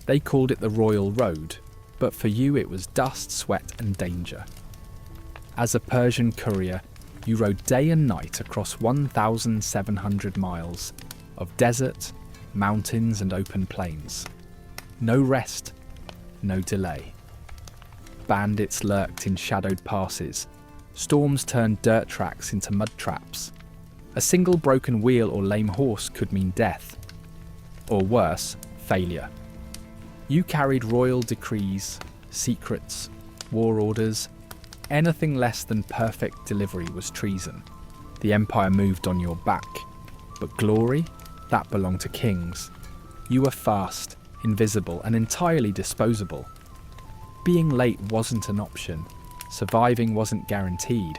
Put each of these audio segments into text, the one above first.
They called it the Royal Road, but for you it was dust, sweat and danger. As a Persian courier, you rode day and night across 1,700 miles of desert, mountains and open plains. No rest, no delay. Bandits lurked in shadowed passes. Storms turned dirt tracks into mud traps. A single broken wheel or lame horse could mean death. Or worse, failure. You carried royal decrees, secrets, war orders. Anything less than perfect delivery was treason. The empire moved on your back. But glory? That belonged to kings. You were fast, invisible, and entirely disposable. Being late wasn't an option. Surviving wasn't guaranteed.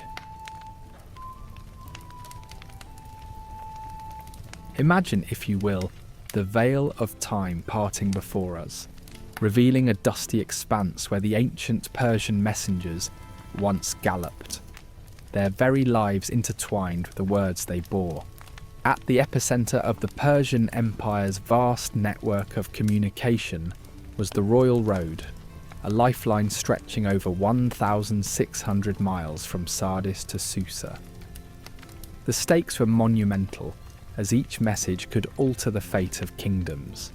Imagine, if you will, the veil of time parting before us, revealing a dusty expanse where the ancient Persian messengers once galloped, their very lives intertwined with the words they bore. At the epicenter of the Persian Empire's vast network of communication was the Royal Road, a lifeline stretching over 1,600 miles from Sardis to Susa. The stakes were monumental, as each message could alter the fate of kingdoms.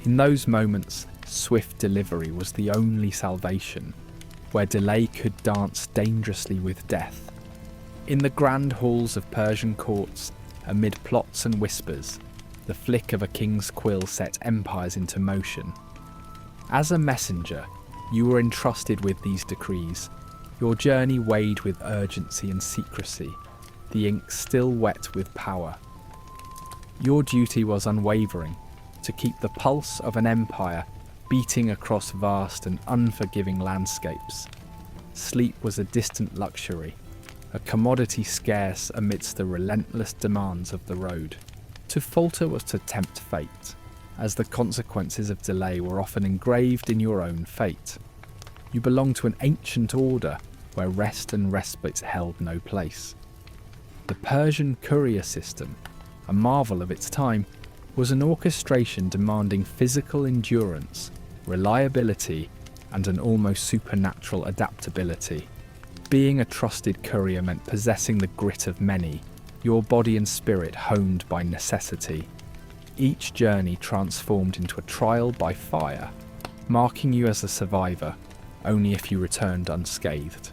In those moments, swift delivery was the only salvation, where delay could dance dangerously with death. In the grand halls of Persian courts, amid plots and whispers, the flick of a king's quill set empires into motion. As a messenger, you were entrusted with these decrees, your journey weighed with urgency and secrecy, the ink still wet with power. Your duty was unwavering, to keep the pulse of an empire beating across vast and unforgiving landscapes. Sleep was a distant luxury, a commodity scarce amidst the relentless demands of the road. To falter was to tempt fate, as the consequences of delay were often engraved in your own fate. You belonged to an ancient order where rest and respite held no place. The Persian courier system, a marvel of its time, was an orchestration demanding physical endurance, reliability, and an almost supernatural adaptability. Being a trusted courier meant possessing the grit of many, your body and spirit honed by necessity. Each journey transformed into a trial by fire, marking you as a survivor, only if you returned unscathed.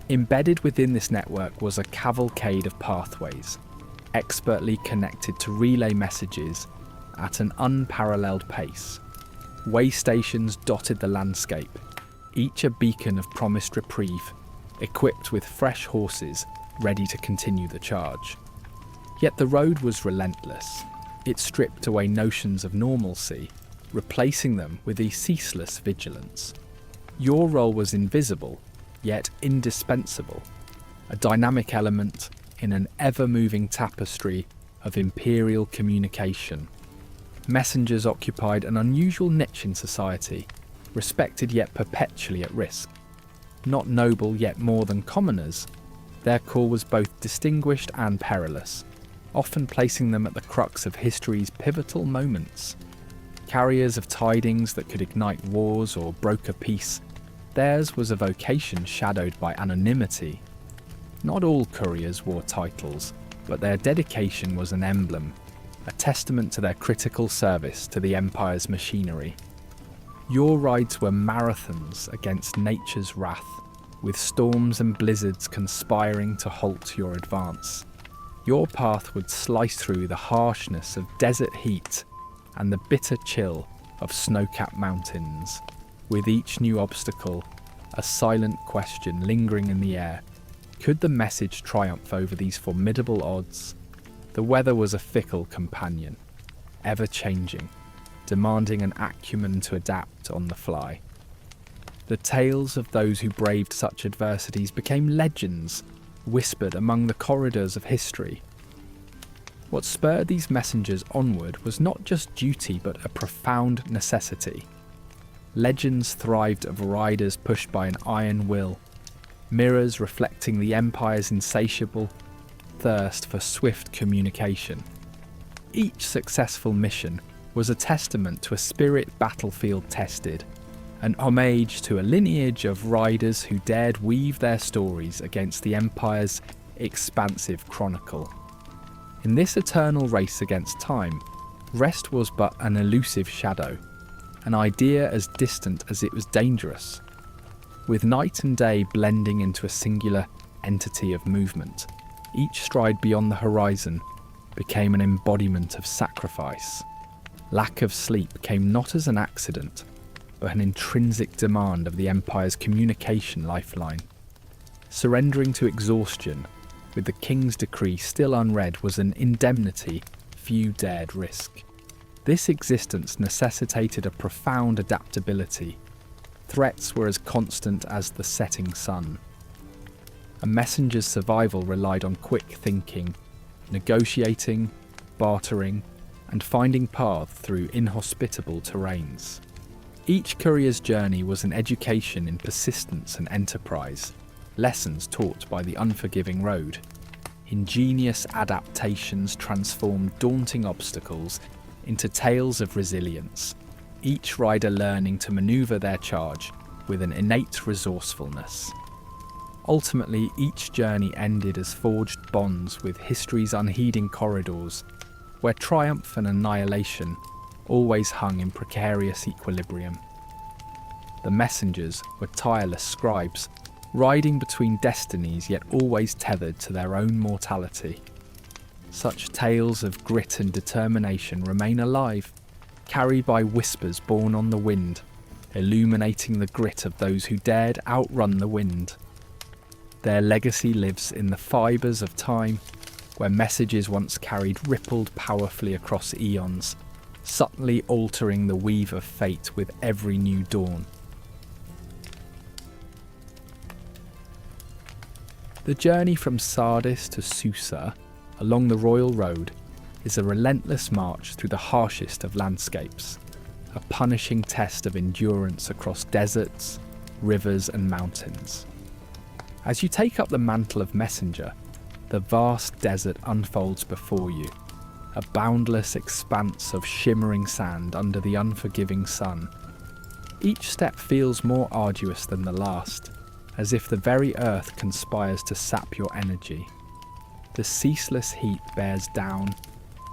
Embedded within this network was a cavalcade of pathways, expertly connected to relay messages at an unparalleled pace. Way stations dotted the landscape, each a beacon of promised reprieve, equipped with fresh horses ready to continue the charge. Yet the road was relentless. It stripped away notions of normalcy, replacing them with a ceaseless vigilance. Your role was invisible, yet indispensable, a dynamic element in an ever-moving tapestry of imperial communication. Messengers occupied an unusual niche in society, respected yet perpetually at risk. Not noble yet more than commoners, their call was both distinguished and perilous, often placing them at the crux of history's pivotal moments. Carriers of tidings that could ignite wars or broker peace, theirs was a vocation shadowed by anonymity. Not all couriers wore titles, but their dedication was an emblem, a testament to their critical service to the Empire's machinery. Your rides were marathons against nature's wrath, with storms and blizzards conspiring to halt your advance. Your path would slice through the harshness of desert heat and the bitter chill of snow-capped mountains, with each new obstacle a silent question lingering in the air. Could the message triumph over these formidable odds? The weather was a fickle companion, ever-changing, demanding an acumen to adapt on the fly. The tales of those who braved such adversities became legends, whispered among the corridors of history. What spurred these messengers onward was not just duty but a profound necessity. Legends thrived of riders pushed by an iron will, mirrors reflecting the Empire's insatiable thirst for swift communication. Each successful mission was a testament to a spirit battlefield tested, an homage to a lineage of riders who dared weave their stories against the Empire's expansive chronicle. In this eternal race against time, rest was but an elusive shadow, an idea as distant as it was dangerous. With night and day blending into a singular entity of movement, each stride beyond the horizon became an embodiment of sacrifice. Lack of sleep came not as an accident, but an intrinsic demand of the Empire's communication lifeline. Surrendering to exhaustion, with the King's decree still unread, was an indemnity few dared risk. This existence necessitated a profound adaptability. Threats were as constant as the setting sun. A messenger's survival relied on quick thinking, negotiating, bartering, and finding paths through inhospitable terrains. Each courier's journey was an education in persistence and enterprise, lessons taught by the unforgiving road. Ingenious adaptations transformed daunting obstacles into tales of resilience, each rider learning to maneuver their charge with an innate resourcefulness. Ultimately, each journey ended as forged bonds with history's unheeding corridors, where triumph and annihilation always hung in precarious equilibrium. The messengers were tireless scribes, riding between destinies yet always tethered to their own mortality. Such tales of grit and determination remain alive, carried by whispers borne on the wind, illuminating the grit of those who dared outrun the wind. Their legacy lives in the fibres of time, where messages once carried rippled powerfully across eons, subtly altering the weave of fate with every new dawn. The journey from Sardis to Susa, along the Royal Road, is a relentless march through the harshest of landscapes, a punishing test of endurance across deserts, rivers and mountains. As you take up the mantle of messenger, the vast desert unfolds before you, a boundless expanse of shimmering sand under the unforgiving sun. Each step feels more arduous than the last, as if the very earth conspires to sap your energy. The ceaseless heat bears down,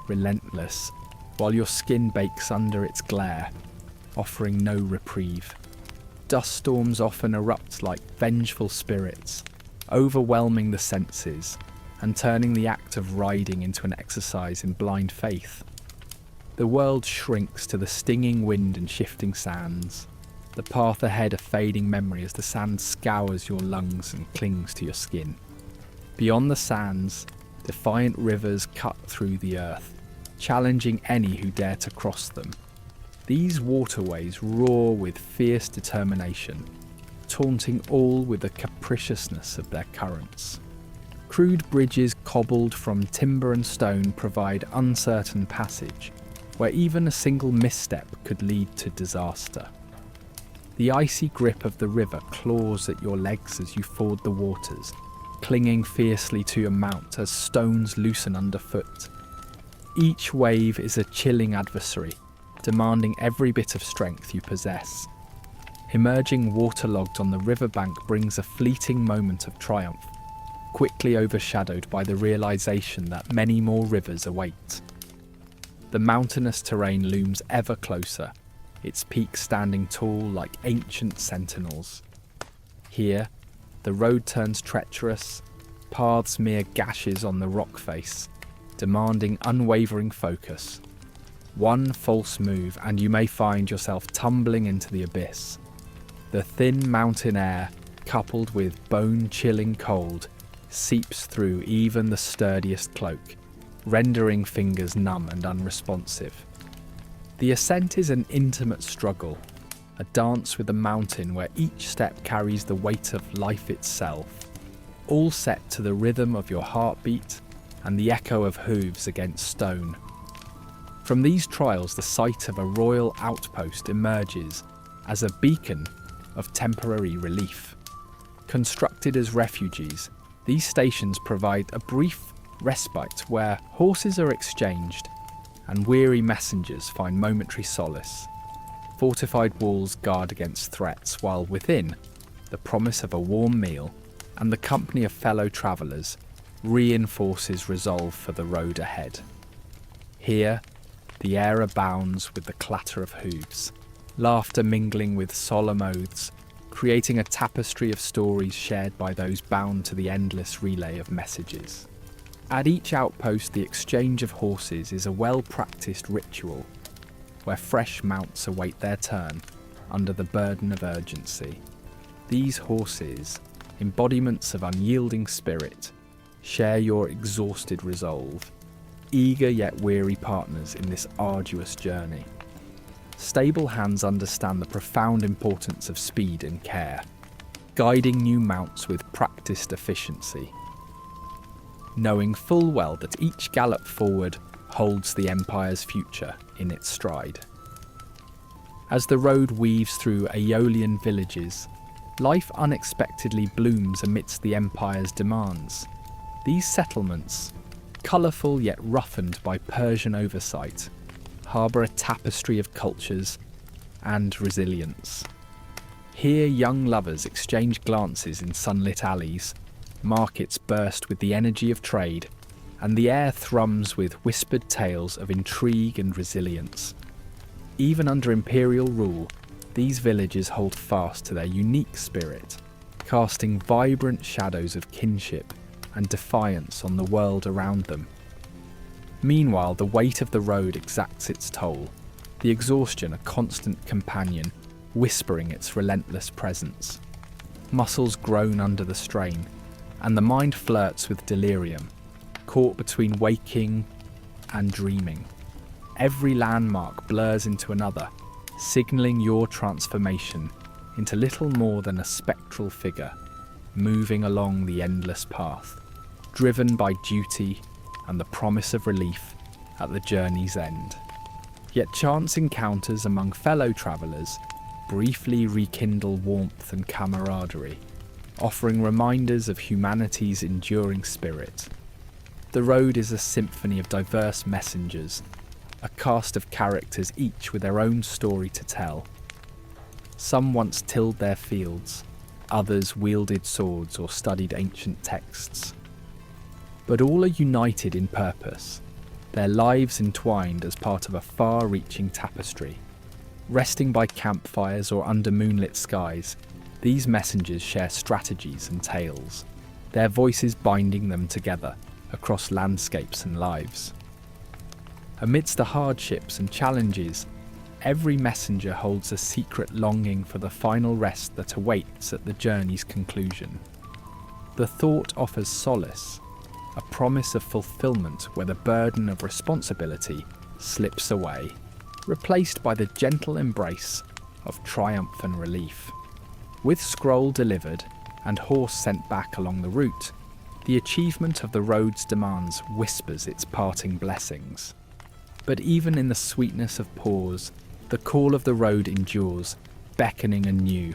relentless, while your skin bakes under its glare, offering no reprieve. Dust storms often erupt like vengeful spirits, overwhelming the senses and turning the act of riding into an exercise in blind faith. The world shrinks to the stinging wind and shifting sands, the path ahead a fading memory as the sand scours your lungs and clings to your skin. Beyond the sands, defiant rivers cut through the earth, challenging any who dare to cross them. These waterways roar with fierce determination, taunting all with the capriciousness of their currents. Crude bridges cobbled from timber and stone provide uncertain passage, where even a single misstep could lead to disaster. The icy grip of the river claws at your legs as you ford the waters, clinging fiercely to your mount as stones loosen underfoot. Each wave is a chilling adversary, demanding every bit of strength you possess. Emerging waterlogged on the riverbank brings a fleeting moment of triumph, quickly overshadowed by the realization that many more rivers await. The mountainous terrain looms ever closer, its peaks standing tall like ancient sentinels. Here, the road turns treacherous, paths mere gashes on the rock face, demanding unwavering focus. One false move and you may find yourself tumbling into the abyss. The thin mountain air, coupled with bone-chilling cold, seeps through even the sturdiest cloak, rendering fingers numb and unresponsive. The ascent is an intimate struggle, a dance with the mountain where each step carries the weight of life itself, all set to the rhythm of your heartbeat and the echo of hooves against stone. From these trials, the site of a royal outpost emerges as a beacon of temporary relief. Constructed as refuges, these stations provide a brief respite where horses are exchanged and weary messengers find momentary solace. Fortified walls guard against threats, while within, the promise of a warm meal and the company of fellow travellers reinforces resolve for the road ahead. Here, the air abounds with the clatter of hooves, laughter mingling with solemn oaths, creating a tapestry of stories shared by those bound to the endless relay of messages. At each outpost, the exchange of horses is a well-practiced ritual, where fresh mounts await their turn under the burden of urgency. These horses, embodiments of unyielding spirit, share your exhausted resolve, eager yet weary partners in this arduous journey. Stable hands understand the profound importance of speed and care, guiding new mounts with practiced efficiency, knowing full well that each gallop forward holds the Empire's future in its stride. As the road weaves through Aeolian villages, life unexpectedly blooms amidst the Empire's demands. These settlements, colourful yet roughened by Persian oversight, harbour a tapestry of cultures and resilience. Here young lovers exchange glances in sunlit alleys, markets burst with the energy of trade, and the air thrums with whispered tales of intrigue and resilience. Even under imperial rule, these villages hold fast to their unique spirit, casting vibrant shadows of kinship and defiance on the world around them. Meanwhile, the weight of the road exacts its toll, the exhaustion a constant companion, whispering its relentless presence. Muscles groan under the strain, and the mind flirts with delirium, caught between waking and dreaming. Every landmark blurs into another, signalling your transformation into little more than a spectral figure, moving along the endless path, driven by duty and the promise of relief at the journey's end. Yet chance encounters among fellow travellers briefly rekindle warmth and camaraderie, offering reminders of humanity's enduring spirit. The road is a symphony of diverse messengers, a cast of characters each with their own story to tell. Some once tilled their fields, others wielded swords or studied ancient texts. But all are united in purpose, their lives entwined as part of a far-reaching tapestry. Resting by campfires or under moonlit skies, these messengers share strategies and tales, their voices binding them together across landscapes and lives. Amidst the hardships and challenges, every messenger holds a secret longing for the final rest that awaits at the journey's conclusion. The thought offers solace, a promise of fulfillment where the burden of responsibility slips away, replaced by the gentle embrace of triumph and relief. With scroll delivered and horse sent back along the route, the achievement of the road's demands whispers its parting blessings. But even in the sweetness of pause, the call of the road endures, beckoning anew,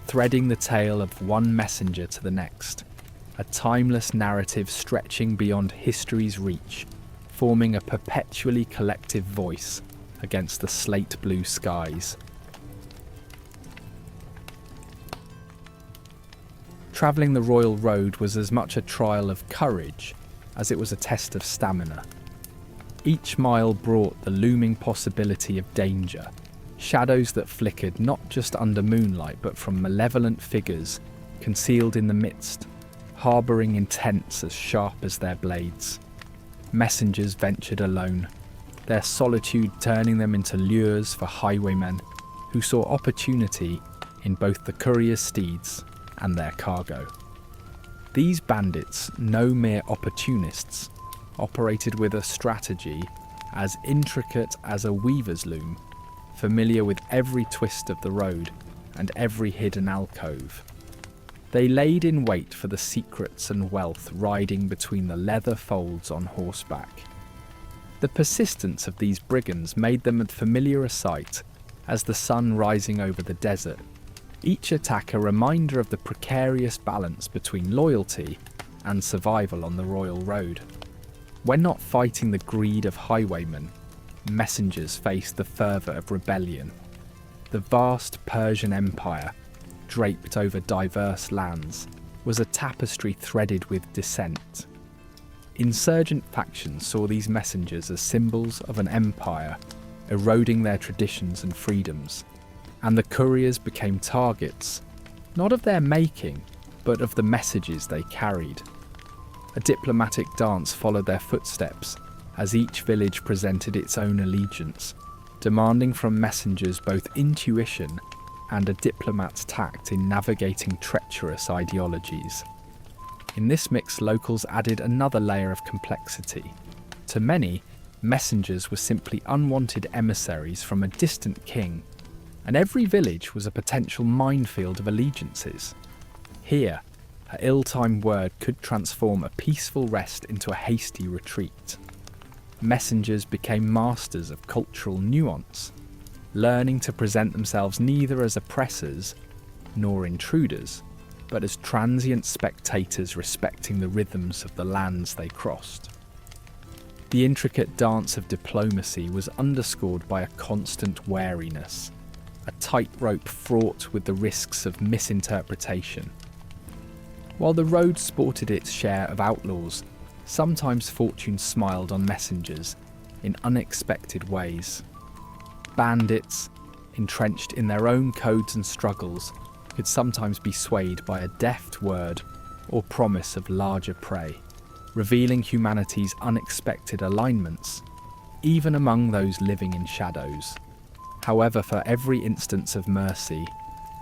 threading the tale of one messenger to the next, a timeless narrative stretching beyond history's reach, forming a perpetually collective voice against the slate-blue skies. Travelling the Royal Road was as much a trial of courage as it was a test of stamina. Each mile brought the looming possibility of danger, shadows that flickered not just under moonlight but from malevolent figures concealed in the midst, harbouring intents as sharp as their blades. Messengers ventured alone, their solitude turning them into lures for highwaymen who saw opportunity in both the courier's steeds and their cargo. These bandits, no mere opportunists, operated with a strategy as intricate as a weaver's loom, familiar with every twist of the road and every hidden alcove. They laid in wait for the secrets and wealth riding between the leather folds on horseback. The persistence of these brigands made them as familiar a sight as the sun rising over the desert, each attack a reminder of the precarious balance between loyalty and survival on the Royal Road. When not fighting the greed of highwaymen, messengers faced the fervour of rebellion. The vast Persian Empire, draped over diverse lands, was a tapestry threaded with dissent. Insurgent factions saw these messengers as symbols of an empire, eroding their traditions and freedoms, and the couriers became targets, not of their making, but of the messages they carried. A diplomatic dance followed their footsteps, as each village presented its own allegiance, demanding from messengers both intuition and a diplomat's tact in navigating treacherous ideologies. In this mix, locals added another layer of complexity. To many, messengers were simply unwanted emissaries from a distant king, and every village was a potential minefield of allegiances. Here, an ill-timed word could transform a peaceful rest into a hasty retreat. Messengers became masters of cultural nuance, learning to present themselves neither as oppressors nor intruders, but as transient spectators respecting the rhythms of the lands they crossed. The intricate dance of diplomacy was underscored by a constant wariness, a tightrope fraught with the risks of misinterpretation. While the road sported its share of outlaws, sometimes fortune smiled on messengers in unexpected ways. Bandits, entrenched in their own codes and struggles, could sometimes be swayed by a deft word or promise of larger prey, revealing humanity's unexpected alignments, even among those living in shadows. However, for every instance of mercy,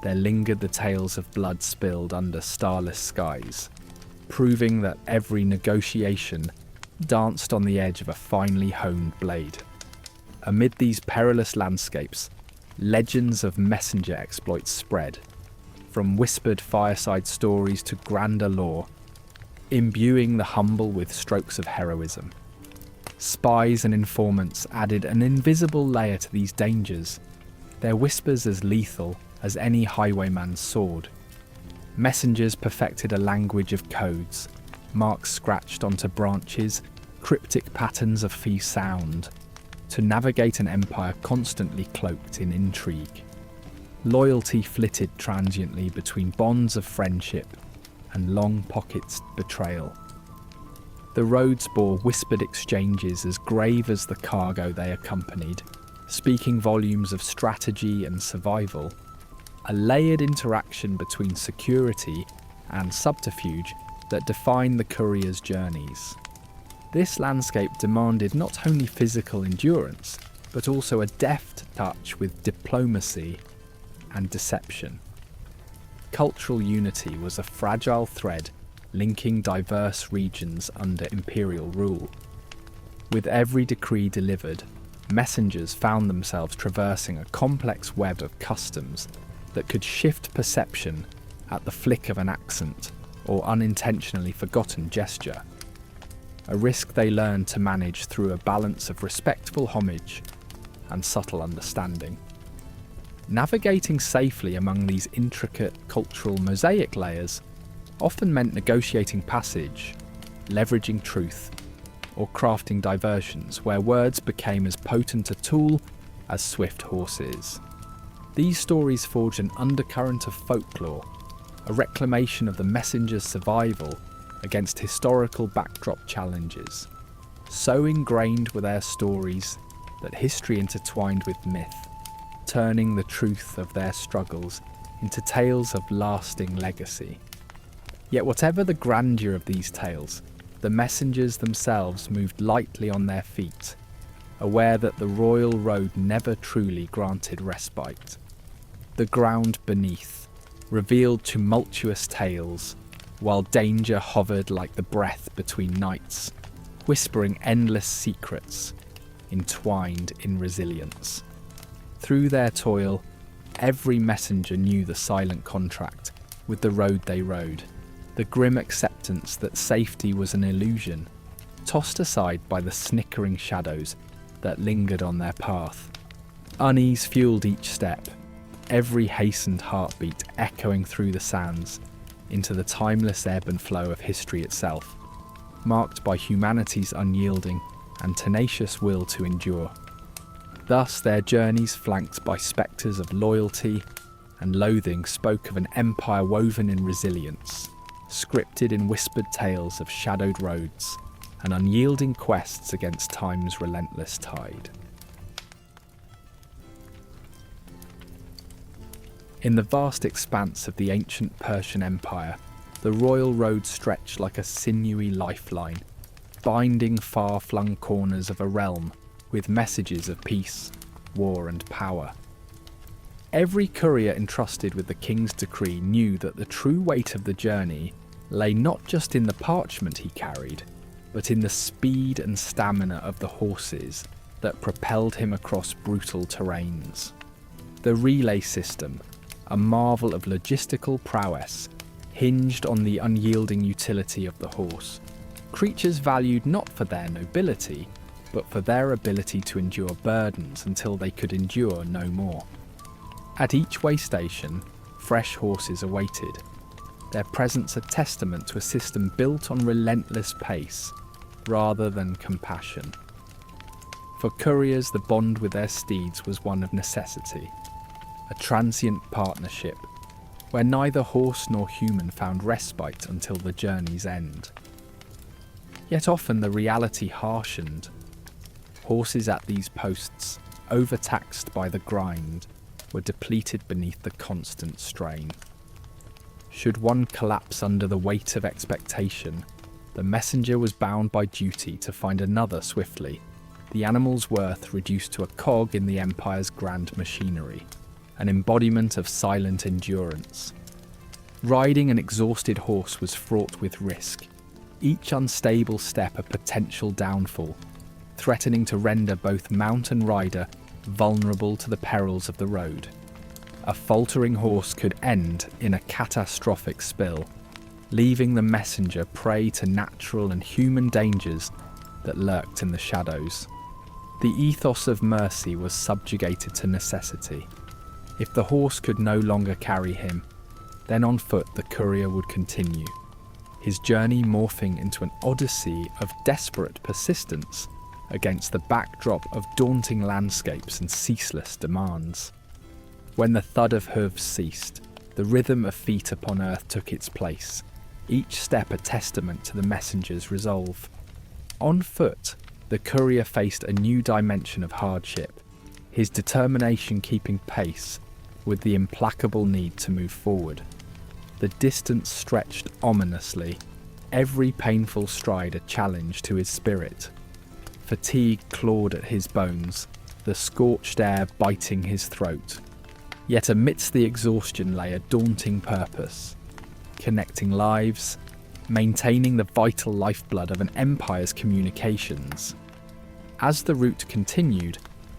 there lingered the tales of blood spilled under starless skies, proving that every negotiation danced on the edge of a finely honed blade. Amid these perilous landscapes, legends of messenger exploits spread, from whispered fireside stories to grander lore, imbuing the humble with strokes of heroism. Spies and informants added an invisible layer to these dangers, their whispers as lethal as any highwayman's sword. Messengers perfected a language of codes, marks scratched onto branches, cryptic patterns of fey sound, to navigate an empire constantly cloaked in intrigue. Loyalty flitted transiently between bonds of friendship and long-pockets betrayal. The roads bore whispered exchanges as grave as the cargo they accompanied, speaking volumes of strategy and survival, a layered interaction between security and subterfuge that defined the courier's journeys. This landscape demanded not only physical endurance, but also a deft touch with diplomacy and deception. Cultural unity was a fragile thread linking diverse regions under imperial rule. With every decree delivered, messengers found themselves traversing a complex web of customs that could shift perception at the flick of an accent or unintentionally forgotten gesture. A risk they learned to manage through a balance of respectful homage and subtle understanding. Navigating safely among these intricate cultural mosaic layers often meant negotiating passage, leveraging truth, or crafting diversions where words became as potent a tool as swift horses. These stories forged an undercurrent of folklore, a reclamation of the messenger's survival against historical backdrop challenges, so ingrained were their stories that history intertwined with myth, turning the truth of their struggles into tales of lasting legacy. Yet whatever the grandeur of these tales, the messengers themselves moved lightly on their feet, aware that the royal road never truly granted respite. The ground beneath revealed tumultuous tales, while danger hovered like the breath between nights, whispering endless secrets, entwined in resilience. Through their toil, every messenger knew the silent contract with the road they rode, the grim acceptance that safety was an illusion, tossed aside by the snickering shadows that lingered on their path. Unease fueled each step, every hastened heartbeat echoing through the sands into the timeless ebb and flow of history itself, marked by humanity's unyielding and tenacious will to endure. Thus their journeys flanked by spectres of loyalty and loathing spoke of an empire woven in resilience, scripted in whispered tales of shadowed roads and unyielding quests against time's relentless tide. In the vast expanse of the ancient Persian Empire, the Royal Road stretched like a sinewy lifeline, binding far-flung corners of a realm with messages of peace, war and power. Every courier entrusted with the king's decree knew that the true weight of the journey lay not just in the parchment he carried, but in the speed and stamina of the horses that propelled him across brutal terrains. The relay system, a marvel of logistical prowess, hinged on the unyielding utility of the horse. Creatures valued not for their nobility, but for their ability to endure burdens until they could endure no more. At each way station, fresh horses awaited, their presence a testament to a system built on relentless pace rather than compassion. For couriers, the bond with their steeds was one of necessity, a transient partnership where neither horse nor human found respite until the journey's end. Yet often the reality harshened. Horses at these posts, overtaxed by the grind, were depleted beneath the constant strain. Should one collapse under the weight of expectation, the messenger was bound by duty to find another swiftly, the animal's worth reduced to a cog in the Empire's grand machinery, an embodiment of silent endurance. Riding an exhausted horse was fraught with risk, each unstable step a potential downfall, threatening to render both mount and rider vulnerable to the perils of the road. A faltering horse could end in a catastrophic spill, leaving the messenger prey to natural and human dangers that lurked in the shadows. The ethos of mercy was subjugated to necessity. If the horse could no longer carry him, then on foot the courier would continue, his journey morphing into an odyssey of desperate persistence against the backdrop of daunting landscapes and ceaseless demands. When the thud of hooves ceased, the rhythm of feet upon earth took its place, each step a testament to the messenger's resolve. On foot, the courier faced a new dimension of hardship, his determination keeping pace with the implacable need to move forward. The distance stretched ominously, every painful stride a challenge to his spirit. Fatigue clawed at his bones, the scorched air biting his throat. Yet amidst the exhaustion lay a daunting purpose, connecting lives, maintaining the vital lifeblood of an empire's communications. As the route continued,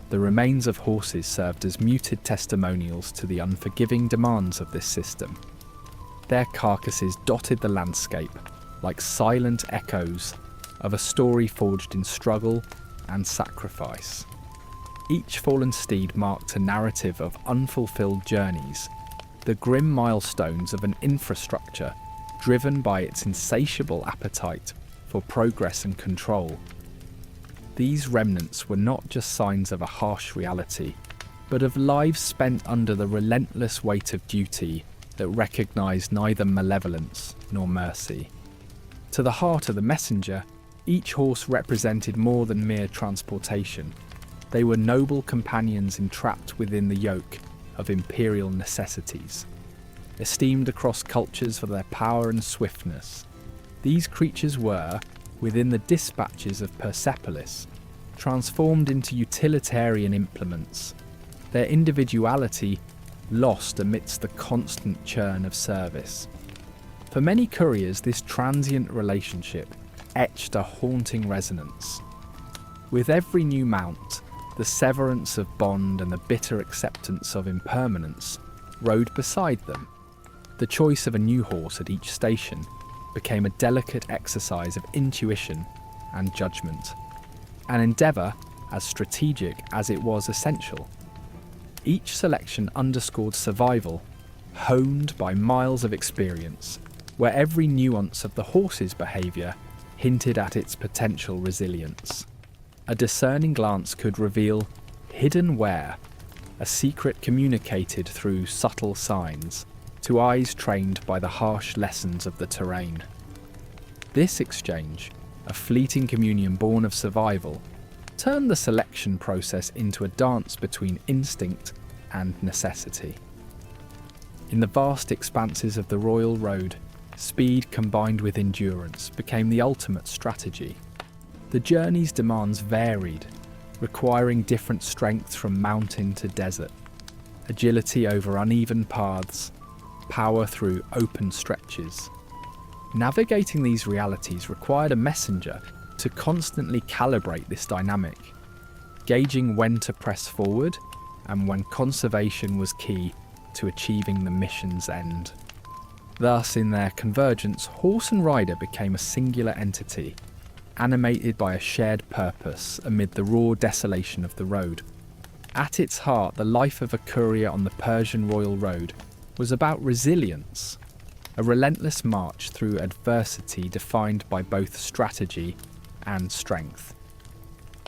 the remains of horses served as muted testimonials to the unforgiving demands of this system. Their carcasses dotted the landscape like silent echoes of a story forged in struggle and sacrifice. Each fallen steed marked a narrative of unfulfilled journeys, the grim milestones of an infrastructure driven by its insatiable appetite for progress and control. These remnants were not just signs of a harsh reality, but of lives spent under the relentless weight of duty that recognised neither malevolence nor mercy. To the heart of the messenger, each horse represented more than mere transportation. They were noble companions entrapped within the yoke of imperial necessities. Esteemed across cultures for their power and swiftness, these creatures were, within the dispatches of Persepolis, transformed into utilitarian implements, their individuality lost amidst the constant churn of service. For many couriers, this transient relationship etched a haunting resonance. With every new mount, the severance of bond and the bitter acceptance of impermanence rode beside them. The choice of a new horse at each station became a delicate exercise of intuition and judgment, an endeavour as strategic as it was essential. Each selection underscored survival, honed by miles of experience, where every nuance of the horse's behaviour hinted at its potential resilience. A discerning glance could reveal hidden where, a secret communicated through subtle signs to eyes trained by the harsh lessons of the terrain. This exchange, a fleeting communion born of survival, turned the selection process into a dance between instinct and necessity. In the vast expanses of the Royal Road, speed combined with endurance became the ultimate strategy. The journey's demands varied, requiring different strengths from mountain to desert, agility over uneven paths, power through open stretches. Navigating these realities required a messenger to constantly calibrate this dynamic, gauging when to press forward and when conservation was key to achieving the mission's end. Thus, in their convergence, horse and rider became a singular entity, animated by a shared purpose amid the raw desolation of the road. At its heart, the life of a courier on the Persian Royal Road was about resilience, a relentless march through adversity defined by both strategy and strength.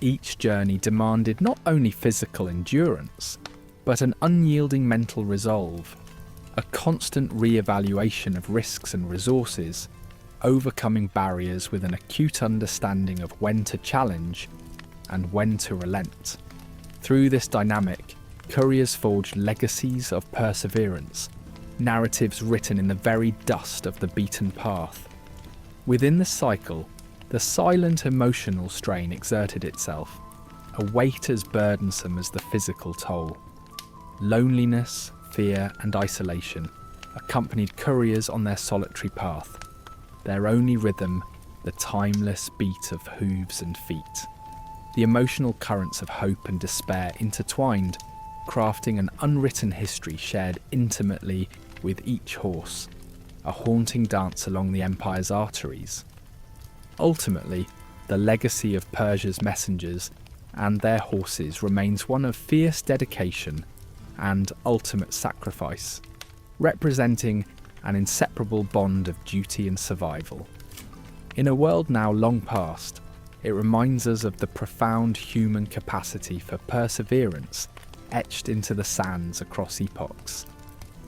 Each journey demanded not only physical endurance, but an unyielding mental resolve, a constant re-evaluation of risks and resources, overcoming barriers with an acute understanding of when to challenge and when to relent. Through this dynamic, couriers forged legacies of perseverance, narratives written in the very dust of the beaten path. Within the cycle, the silent emotional strain exerted itself, a weight as burdensome as the physical toll. Loneliness, fear, and isolation accompanied couriers on their solitary path, their only rhythm the timeless beat of hooves and feet. The emotional currents of hope and despair intertwined, crafting an unwritten history shared intimately with each horse, a haunting dance along the empire's arteries. Ultimately, the legacy of Persia's messengers and their horses remains one of fierce dedication and ultimate sacrifice, representing an inseparable bond of duty and survival. In a world now long past, it reminds us of the profound human capacity for perseverance etched into the sands across epochs,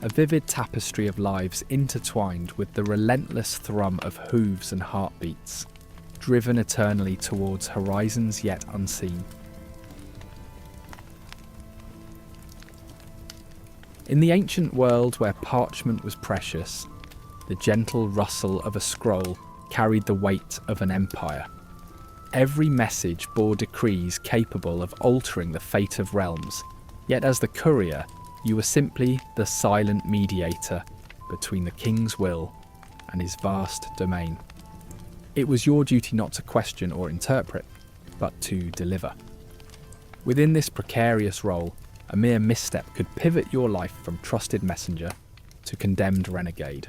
a vivid tapestry of lives intertwined with the relentless thrum of hooves and heartbeats, driven eternally towards horizons yet unseen. In the ancient world where parchment was precious, the gentle rustle of a scroll carried the weight of an empire. Every message bore decrees capable of altering the fate of realms, yet as the courier, you were simply the silent mediator between the king's will and his vast domain. It was your duty not to question or interpret, but to deliver. Within this precarious role, a mere misstep could pivot your life from trusted messenger to condemned renegade.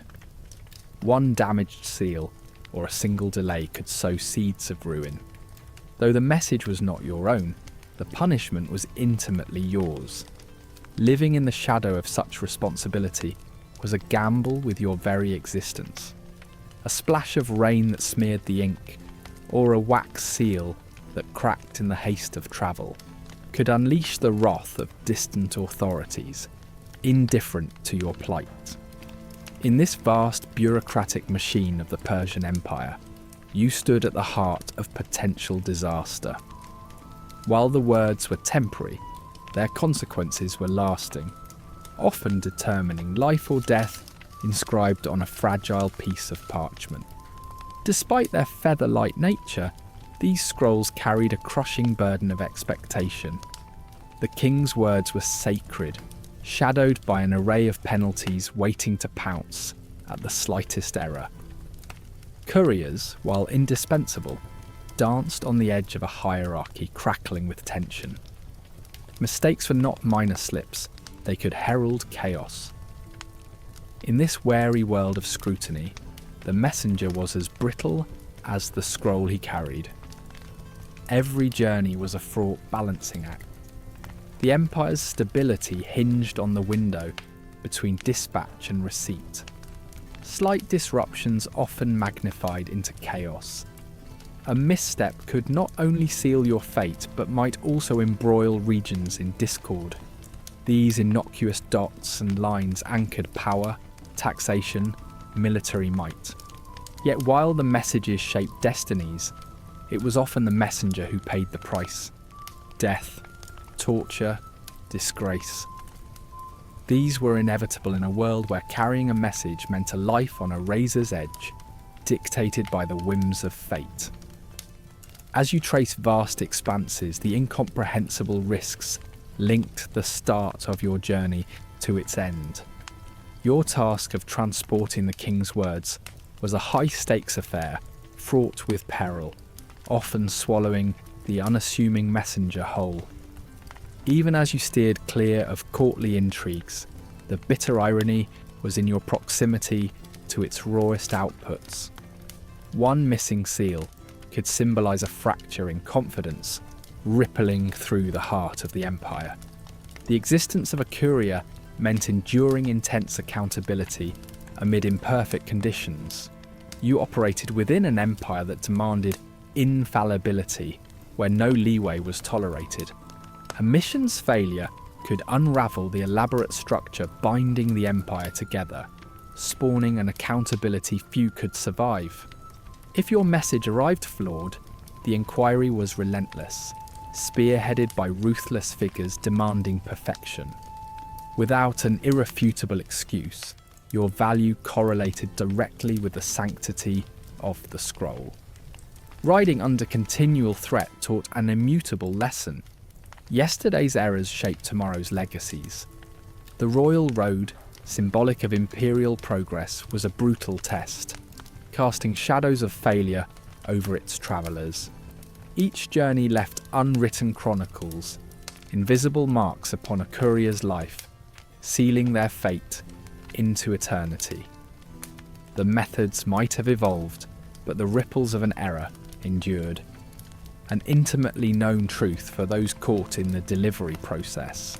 One damaged seal or a single delay could sow seeds of ruin. Though the message was not your own, the punishment was intimately yours. Living in the shadow of such responsibility was a gamble with your very existence. A splash of rain that smeared the ink, or a wax seal that cracked in the haste of travel, could unleash the wrath of distant authorities, indifferent to your plight. In this vast bureaucratic machine of the Persian Empire, you stood at the heart of potential disaster. While the words were temporary, their consequences were lasting, often determining life or death inscribed on a fragile piece of parchment. Despite their feather-light nature, these scrolls carried a crushing burden of expectation. The king's words were sacred, shadowed by an array of penalties waiting to pounce at the slightest error. Couriers, while indispensable, danced on the edge of a hierarchy crackling with tension. Mistakes were not minor slips, they could herald chaos. In this wary world of scrutiny, the messenger was as brittle as the scroll he carried. Every journey was a fraught balancing act. The Empire's stability hinged on the window between dispatch and receipt. Slight disruptions often magnified into chaos. A misstep could not only seal your fate, but might also embroil regions in discord. These innocuous dots and lines anchored power, taxation, military might. Yet while the messages shaped destinies, it was often the messenger who paid the price. Death, torture, disgrace. These were inevitable in a world where carrying a message meant a life on a razor's edge, dictated by the whims of fate. As you trace vast expanses, the incomprehensible risks linked the start of your journey to its end. Your task of transporting the king's words was a high-stakes affair, fraught with peril, often swallowing the unassuming messenger whole. Even as you steered clear of courtly intrigues, the bitter irony was in your proximity to its rawest outputs. One missing seal could symbolise a fracture in confidence rippling through the heart of the empire. The existence of a courier meant enduring intense accountability amid imperfect conditions. You operated within an empire that demanded infallibility, where no leeway was tolerated. A mission's failure could unravel the elaborate structure binding the empire together, spawning an accountability few could survive. If your message arrived flawed, the inquiry was relentless, spearheaded by ruthless figures demanding perfection. Without an irrefutable excuse, your value correlated directly with the sanctity of the scroll. Riding under continual threat taught an immutable lesson. Yesterday's errors shape tomorrow's legacies. The Royal Road, symbolic of imperial progress, was a brutal test, casting shadows of failure over its travellers. Each journey left unwritten chronicles, invisible marks upon a courier's life, sealing their fate into eternity. The methods might have evolved, but the ripples of an error endured. An intimately known truth for those caught in the delivery process.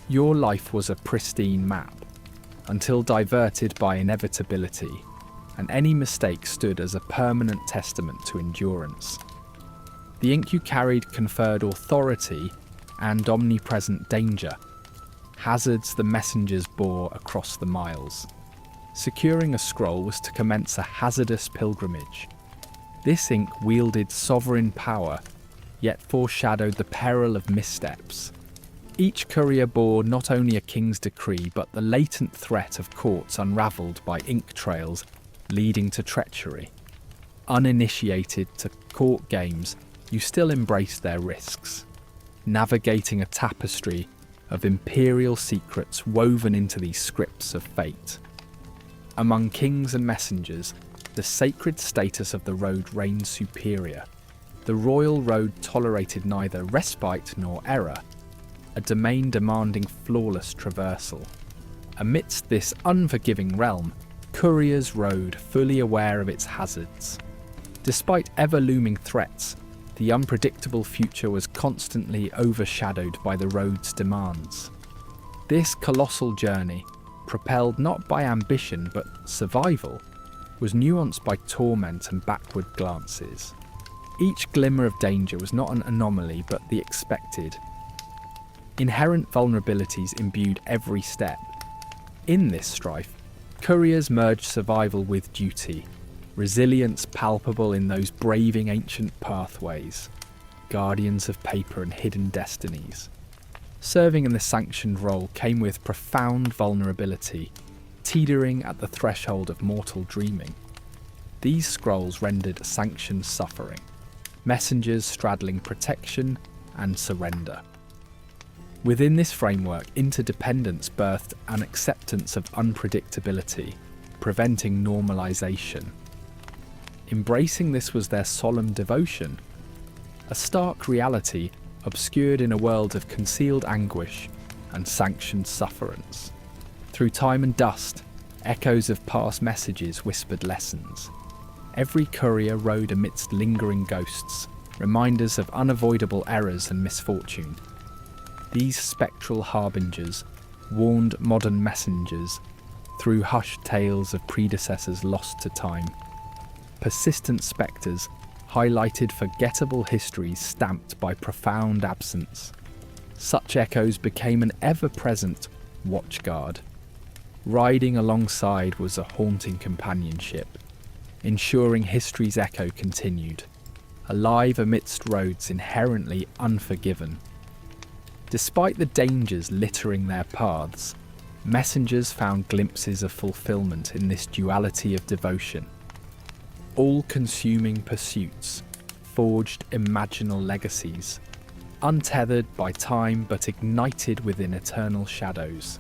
Your life was a pristine map, until diverted by inevitability, and any mistake stood as a permanent testament to endurance. The ink you carried conferred authority and omnipresent danger, hazards the messengers bore across the miles. Securing a scroll was to commence a hazardous pilgrimage. This ink wielded sovereign power, yet foreshadowed the peril of missteps. Each courier bore not only a king's decree, but the latent threat of courts unravelled by ink trails leading to treachery. Uninitiated to court games, you still embraced their risks, navigating a tapestry of imperial secrets woven into these scripts of fate. Among kings and messengers, the sacred status of the road reigned superior. The Royal Road tolerated neither respite nor error, a domain demanding flawless traversal. Amidst this unforgiving realm, couriers rode fully aware of its hazards. Despite ever-looming threats, the unpredictable future was constantly overshadowed by the road's demands. This colossal journey, propelled not by ambition but survival, was nuanced by torment and backward glances. Each glimmer of danger was not an anomaly but the expected. Inherent vulnerabilities imbued every step. In this strife, couriers merged survival with duty, resilience palpable in those braving ancient pathways, guardians of paper and hidden destinies. Serving in the sanctioned role came with profound vulnerability, teetering at the threshold of mortal dreaming. These scrolls rendered sanctioned suffering, messengers straddling protection and surrender. Within this framework, interdependence birthed an acceptance of unpredictability, preventing normalization. Embracing this was their solemn devotion, a stark reality obscured in a world of concealed anguish and sanctioned sufferance. Through time and dust, echoes of past messages whispered lessons. Every courier rode amidst lingering ghosts, reminders of unavoidable errors and misfortune. These spectral harbingers warned modern messengers through hushed tales of predecessors lost to time. Persistent spectres, highlighted forgettable histories stamped by profound absence. Such echoes became an ever-present watchguard. Riding alongside was a haunting companionship, ensuring history's echo continued, alive amidst roads inherently unforgiven. Despite the dangers littering their paths, messengers found glimpses of fulfillment in this duality of devotion. All-consuming pursuits forged imaginal legacies, untethered by time but ignited within eternal shadows.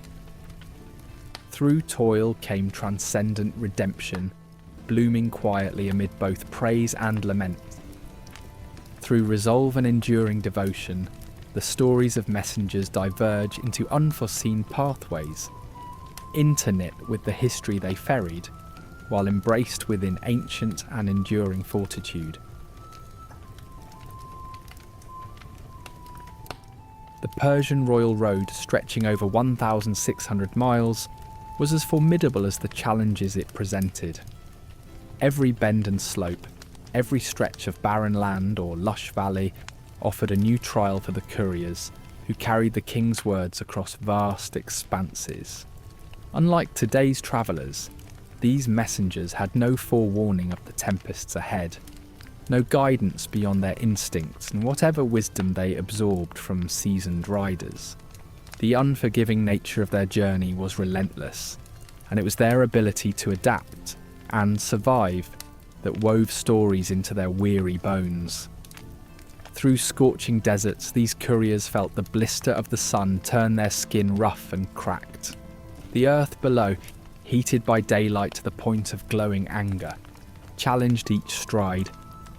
Through toil came transcendent redemption, blooming quietly amid both praise and lament. Through resolve and enduring devotion, the stories of messengers diverge into unforeseen pathways, interknit with the history they ferried, while embraced within ancient and enduring fortitude. The Persian Royal Road, stretching over 1,600 miles, was as formidable as the challenges it presented. Every bend and slope, every stretch of barren land or lush valley offered a new trial for the couriers, who carried the king's words across vast expanses. Unlike today's travellers, these messengers had no forewarning of the tempests ahead, no guidance beyond their instincts and whatever wisdom they absorbed from seasoned riders. The unforgiving nature of their journey was relentless, and it was their ability to adapt and survive that wove stories into their weary bones. Through scorching deserts, these couriers felt the blister of the sun turn their skin rough and cracked. The earth below, heated by daylight to the point of glowing anger, challenged each stride,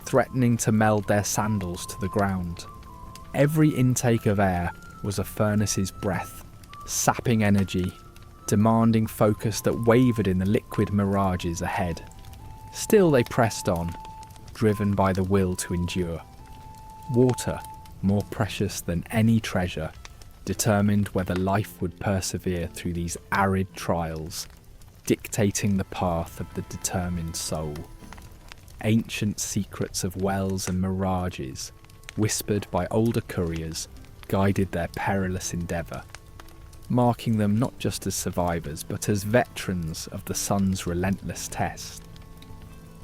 threatening to meld their sandals to the ground. Every intake of air was a furnace's breath, sapping energy, demanding focus that wavered in the liquid mirages ahead. Still they pressed on, driven by the will to endure. Water, more precious than any treasure, determined whether life would persevere through these arid trials, dictating the path of the determined soul. Ancient secrets of wells and mirages, whispered by older couriers, guided their perilous endeavour, marking them not just as survivors but as veterans of the sun's relentless test.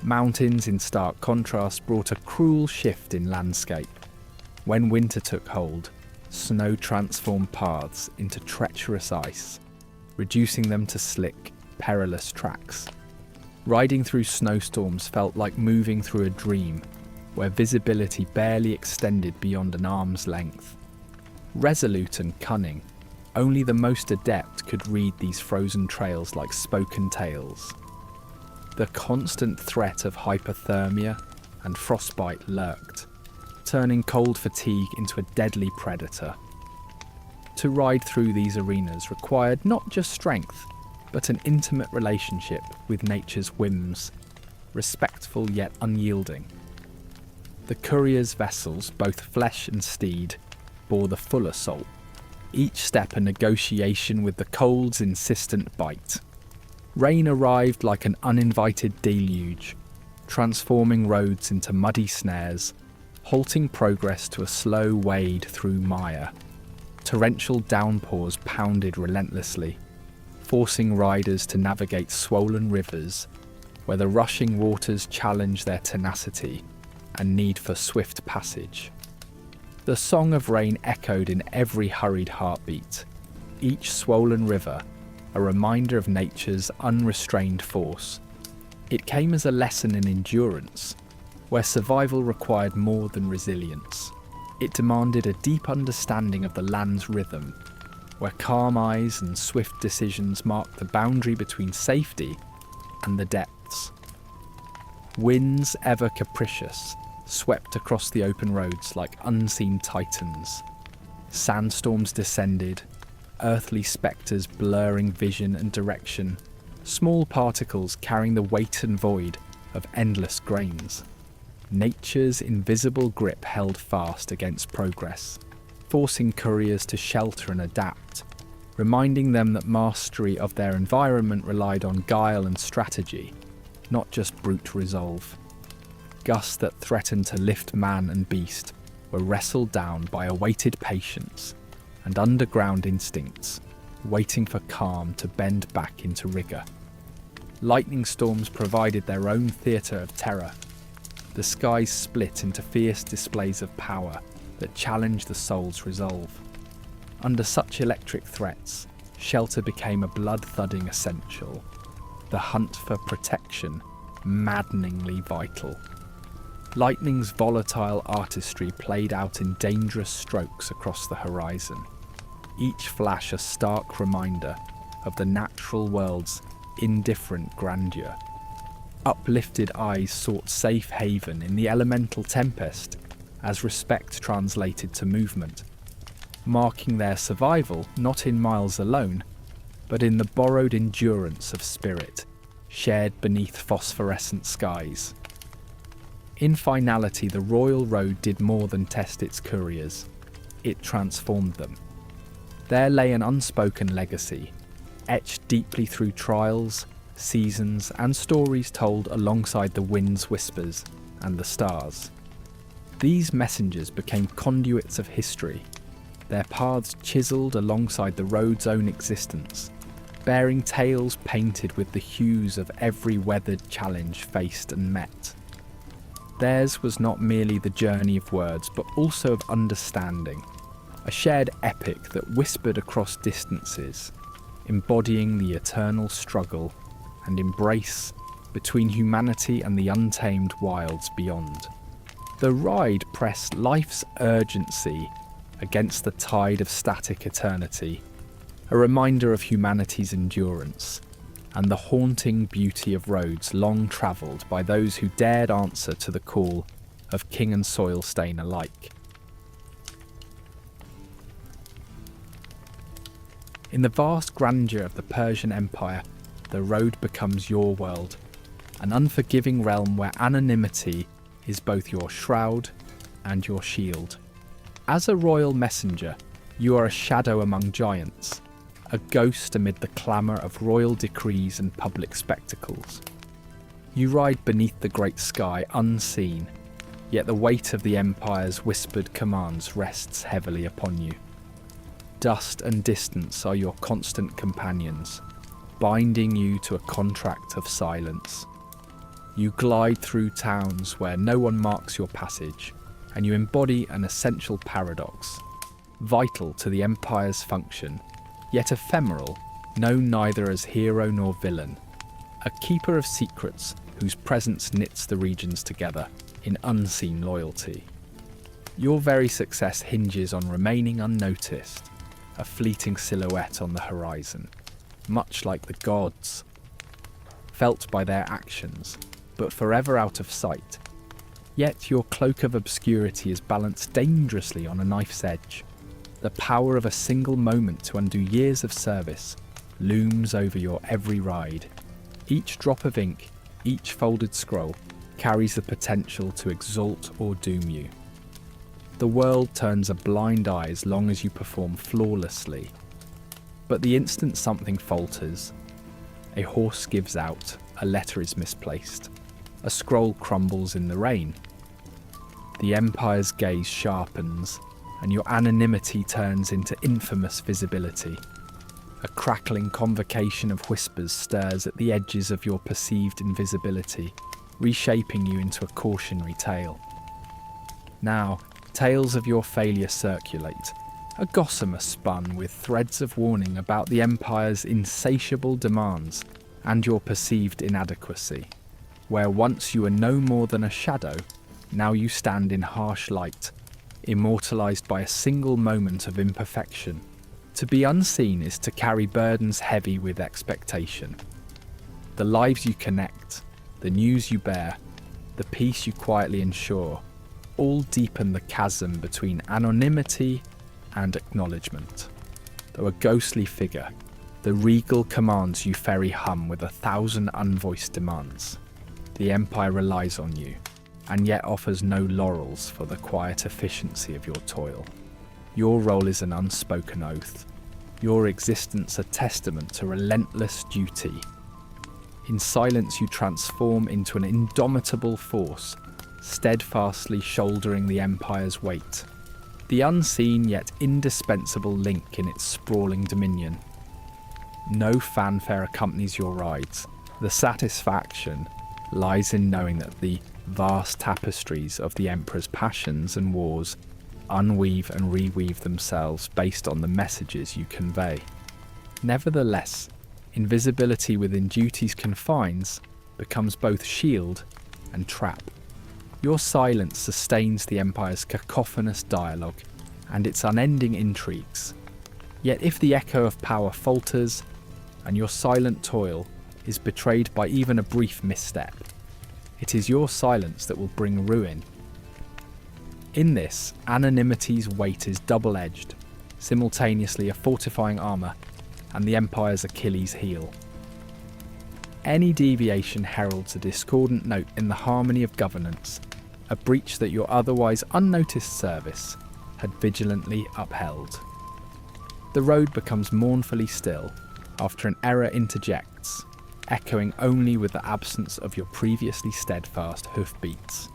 Mountains, in stark contrast, brought a cruel shift in landscape. When winter took hold, snow transformed paths into treacherous ice, reducing them to slick, perilous tracks. Riding through snowstorms felt like moving through a dream, where visibility barely extended beyond an arm's length. Resolute and cunning, only the most adept could read these frozen trails like spoken tales. The constant threat of hypothermia and frostbite lurked, turning cold fatigue into a deadly predator. To ride through these arenas required not just strength, but an intimate relationship with nature's whims, respectful yet unyielding. The couriers' vessels, both flesh and steed, bore the full assault, each step a negotiation with the cold's insistent bite. Rain arrived like an uninvited deluge, transforming roads into muddy snares, halting progress to a slow wade through mire. Torrential downpours pounded relentlessly, forcing riders to navigate swollen rivers, where the rushing waters challenged their tenacity and need for swift passage. The song of rain echoed in every hurried heartbeat, each swollen river a reminder of nature's unrestrained force. It came as a lesson in endurance, where survival required more than resilience. It demanded a deep understanding of the land's rhythm, where calm eyes and swift decisions marked the boundary between safety and the depths. Winds, ever capricious, swept across the open roads like unseen titans. Sandstorms descended, earthly spectres blurring vision and direction, small particles carrying the weight and void of endless grains. Nature's invisible grip held fast against progress, forcing couriers to shelter and adapt, reminding them that mastery of their environment relied on guile and strategy, not just brute resolve. gusts that threatened to lift man and beast were wrestled down by a weighted patience and underground instincts, waiting for calm to bend back into rigour. Lightning storms provided their own theatre of terror. The skies split into fierce displays of power that challenged the soul's resolve. Under such electric threats, shelter became a blood-thudding essential, the hunt for protection maddeningly vital. Lightning's volatile artistry played out in dangerous strokes across the horizon, each flash a stark reminder of the natural world's indifferent grandeur. Uplifted eyes sought safe haven in the elemental tempest as respect translated to movement, marking their survival not in miles alone, but in the borrowed endurance of spirit shared beneath phosphorescent skies. In finality, the Royal Road did more than test its couriers. It transformed them. There lay an unspoken legacy, etched deeply through trials, seasons, and stories told alongside the wind's whispers and the stars. These messengers became conduits of history, their paths chiselled alongside the road's own existence, bearing tales painted with the hues of every weathered challenge faced and met. Theirs was not merely the journey of words, but also of understanding, a shared epic that whispered across distances, embodying the eternal struggle and embrace between humanity and the untamed wilds beyond. The ride pressed life's urgency against the tide of static eternity, a reminder of humanity's endurance and the haunting beauty of roads long travelled by those who dared answer to the call of king and soil stain alike. In the vast grandeur of the Persian Empire, the road becomes your world, an unforgiving realm where anonymity is both your shroud and your shield. As a royal messenger, you are a shadow among giants, a ghost amid the clamour of royal decrees and public spectacles. You ride beneath the great sky unseen, yet the weight of the Empire's whispered commands rests heavily upon you. Dust and distance are your constant companions, binding you to a contract of silence. You glide through towns where no one marks your passage, and you embody an essential paradox, vital to the Empire's function, yet ephemeral, known neither as hero nor villain, a keeper of secrets whose presence knits the regions together in unseen loyalty. Your very success hinges on remaining unnoticed, a fleeting silhouette on the horizon, much like the gods, felt by their actions, but forever out of sight. Yet your cloak of obscurity is balanced dangerously on a knife's edge. The power of a single moment to undo years of service looms over your every ride. Each drop of ink, each folded scroll, carries the potential to exalt or doom you. The world turns a blind eye as long as you perform flawlessly. But the instant something falters, a horse gives out, a letter is misplaced, a scroll crumbles in the rain, the Empire's gaze sharpens, and your anonymity turns into infamous visibility. A crackling convocation of whispers stirs at the edges of your perceived invisibility, reshaping you into a cautionary tale. Now, tales of your failure circulate, a gossamer spun with threads of warning about the Empire's insatiable demands and your perceived inadequacy. Where once you were no more than a shadow, now you stand in harsh light, immortalised by a single moment of imperfection. To be unseen is to carry burdens heavy with expectation. The lives you connect, the news you bear, the peace you quietly ensure, all deepen the chasm between anonymity and acknowledgement. Though a ghostly figure, the regal commands you ferry hum with 1,000 unvoiced demands. The Empire relies on you, and yet offers no laurels for the quiet efficiency of your toil. Your role is an unspoken oath, your existence a testament to relentless duty. In silence you transform into an indomitable force, steadfastly shouldering the Empire's weight, the unseen yet indispensable link in its sprawling dominion. No fanfare accompanies your rides. The satisfaction lies in knowing that the vast tapestries of the Emperor's passions and wars unweave and reweave themselves based on the messages you convey. Nevertheless, invisibility within duty's confines becomes both shield and trap. Your silence sustains the Empire's cacophonous dialogue and its unending intrigues. Yet if the echo of power falters, and your silent toil is betrayed by even a brief misstep, it is your silence that will bring ruin. In this, anonymity's weight is double-edged, simultaneously a fortifying armour and the Empire's Achilles heel. Any deviation heralds a discordant note in the harmony of governance, a breach that your otherwise unnoticed service had vigilantly upheld. The road becomes mournfully still after an error interjects, echoing only with the absence of your previously steadfast hoofbeats.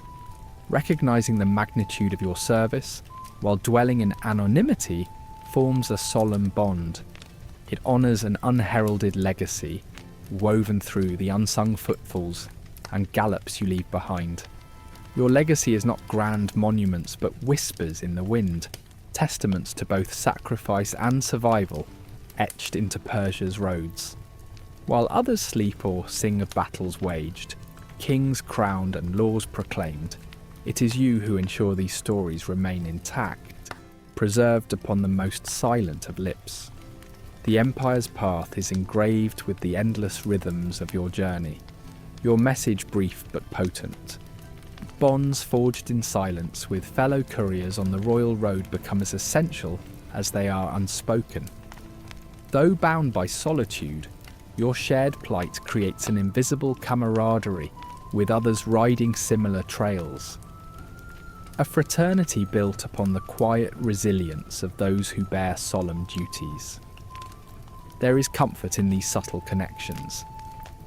Recognising the magnitude of your service, while dwelling in anonymity, forms a solemn bond. It honours an unheralded legacy, woven through the unsung footfalls and gallops you leave behind. Your legacy is not grand monuments, but whispers in the wind, testaments to both sacrifice and survival, etched into Persia's roads. While others sleep or sing of battles waged, kings crowned and laws proclaimed, it is you who ensure these stories remain intact, preserved upon the most silent of lips. The Empire's path is engraved with the endless rhythms of your journey, your message brief but potent. Bonds forged in silence with fellow couriers on the Royal Road become as essential as they are unspoken. Though bound by solitude, your shared plight creates an invisible camaraderie with others riding similar trails. A fraternity built upon the quiet resilience of those who bear solemn duties. There is comfort in these subtle connections,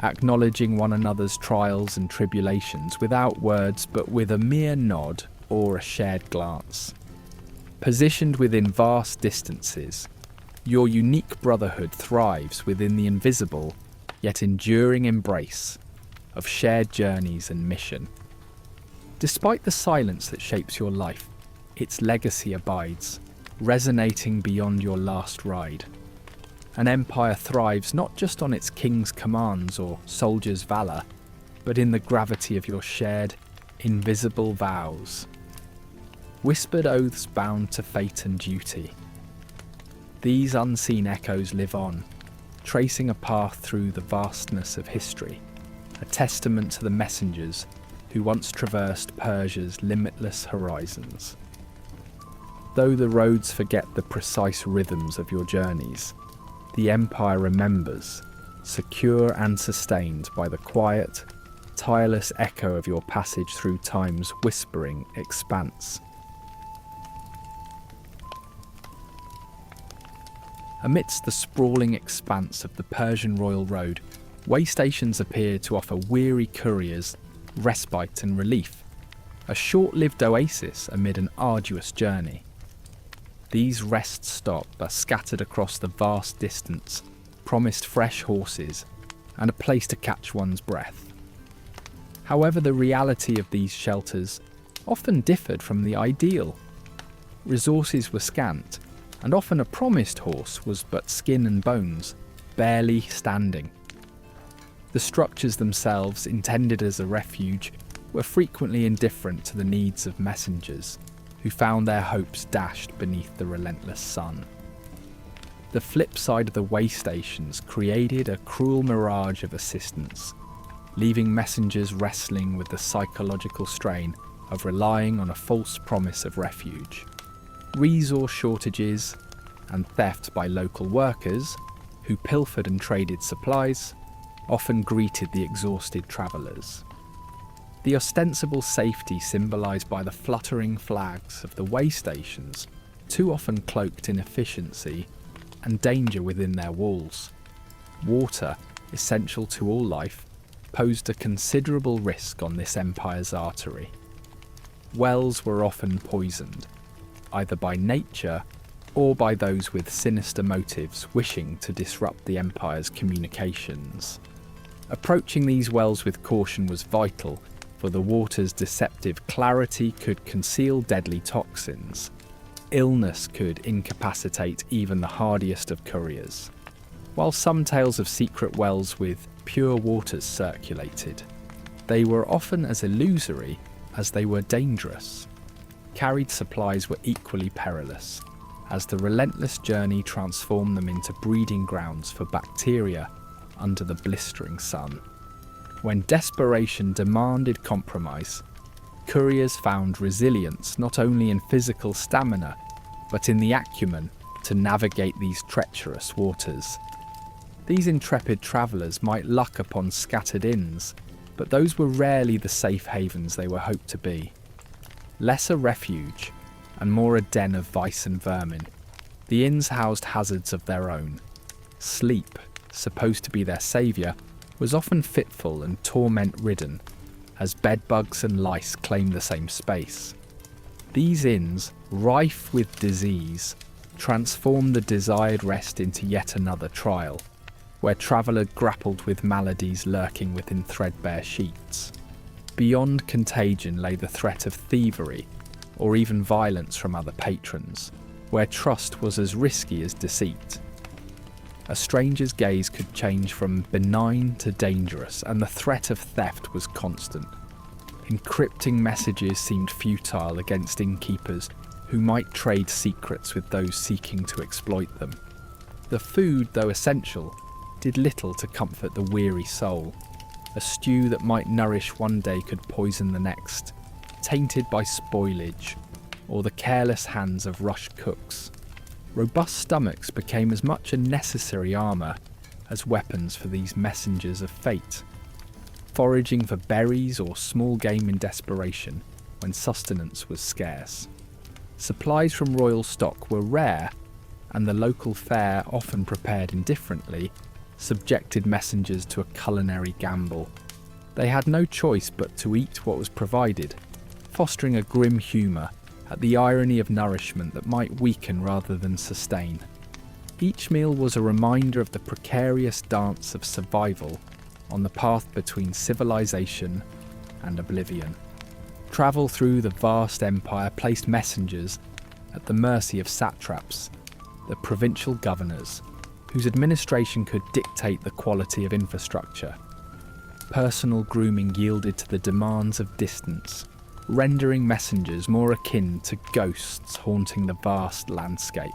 acknowledging one another's trials and tribulations without words but with a mere nod or a shared glance. Positioned within vast distances, your unique brotherhood thrives within the invisible yet enduring embrace of shared journeys and mission. Despite the silence that shapes your life, its legacy abides, resonating beyond your last ride. An empire thrives not just on its king's commands or soldiers' valour, but in the gravity of your shared, invisible vows. Whispered oaths bound to fate and duty. These unseen echoes live on, tracing a path through the vastness of history, a testament to the messengers who once traversed Persia's limitless horizons. Though the roads forget the precise rhythms of your journeys, the Empire remembers, secure and sustained by the quiet, tireless echo of your passage through time's whispering expanse. Amidst the sprawling expanse of the Persian Royal Road, way stations appear to offer weary couriers respite and relief, a short-lived oasis amid an arduous journey. These rest stops are scattered across the vast distance, promised fresh horses and a place to catch one's breath. However, the reality of these shelters often differed from the ideal. Resources were scant, and often a promised horse was but skin and bones, barely standing. The structures themselves, intended as a refuge, were frequently indifferent to the needs of messengers, who found their hopes dashed beneath the relentless sun. The flip side of the way stations created a cruel mirage of assistance, leaving messengers wrestling with the psychological strain of relying on a false promise of refuge. Resource shortages and theft by local workers, who pilfered and traded supplies, often greeted the exhausted travellers. The ostensible safety symbolised by the fluttering flags of the way stations, too often cloaked in efficiency and danger within their walls. Water, essential to all life, posed a considerable risk on this empire's artery. wells were often poisoned, either by nature or by those with sinister motives wishing to disrupt the Empire's communications. Approaching these wells with caution was vital, for the water's deceptive clarity could conceal deadly toxins. Illness could incapacitate even the hardiest of couriers. While some tales of secret wells with pure waters circulated, they were often as illusory as they were dangerous. Carried supplies were equally perilous, as the relentless journey transformed them into breeding grounds for bacteria under the blistering sun. When desperation demanded compromise, couriers found resilience not only in physical stamina, but in the acumen to navigate these treacherous waters. These intrepid travellers might luck upon scattered inns, but those were rarely the safe havens they were hoped to be. Less a refuge, and more a den of vice and vermin, the inns housed hazards of their own. Sleep, supposed to be their saviour, was often fitful and torment-ridden, as bedbugs and lice claimed the same space. These inns, rife with disease, transformed the desired rest into yet another trial, where traveller grappled with maladies lurking within threadbare sheets. Beyond contagion lay the threat of thievery, or even violence from other patrons, where trust was as risky as deceit. A stranger's gaze could change from benign to dangerous, and the threat of theft was constant. Encrypting messages seemed futile against innkeepers who might trade secrets with those seeking to exploit them. The food, though essential, did little to comfort the weary soul. A stew that might nourish one day could poison the next, tainted by spoilage or the careless hands of rushed cooks. Robust stomachs became as much a necessary armour as weapons for these messengers of fate, foraging for berries or small game in desperation when sustenance was scarce. Supplies from royal stock were rare, and the local fare, often prepared indifferently, subjected messengers to a culinary gamble. They had no choice but to eat what was provided, fostering a grim humour at the irony of nourishment that might weaken rather than sustain. Each meal was a reminder of the precarious dance of survival on the path between civilization and oblivion. Travel through the vast empire placed messengers at the mercy of satraps, the provincial governors, whose administration could dictate the quality of infrastructure. Personal grooming yielded to the demands of distance, rendering messengers more akin to ghosts haunting the vast landscape.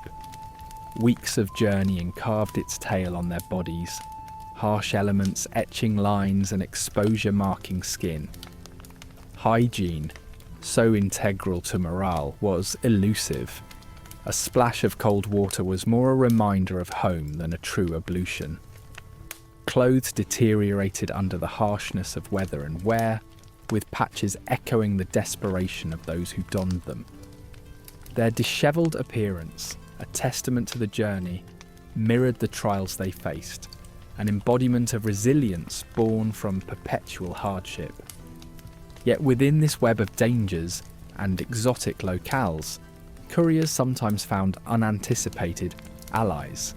Weeks of journeying carved its tale on their bodies, harsh elements etching lines and exposure marking skin. Hygiene, so integral to morale, was elusive. A splash of cold water was more a reminder of home than a true ablution. Clothes deteriorated under the harshness of weather and wear, with patches echoing the desperation of those who donned them. Their dishevelled appearance, a testament to the journey, mirrored the trials they faced, an embodiment of resilience born from perpetual hardship. Yet within this web of dangers and exotic locales, couriers sometimes found unanticipated allies.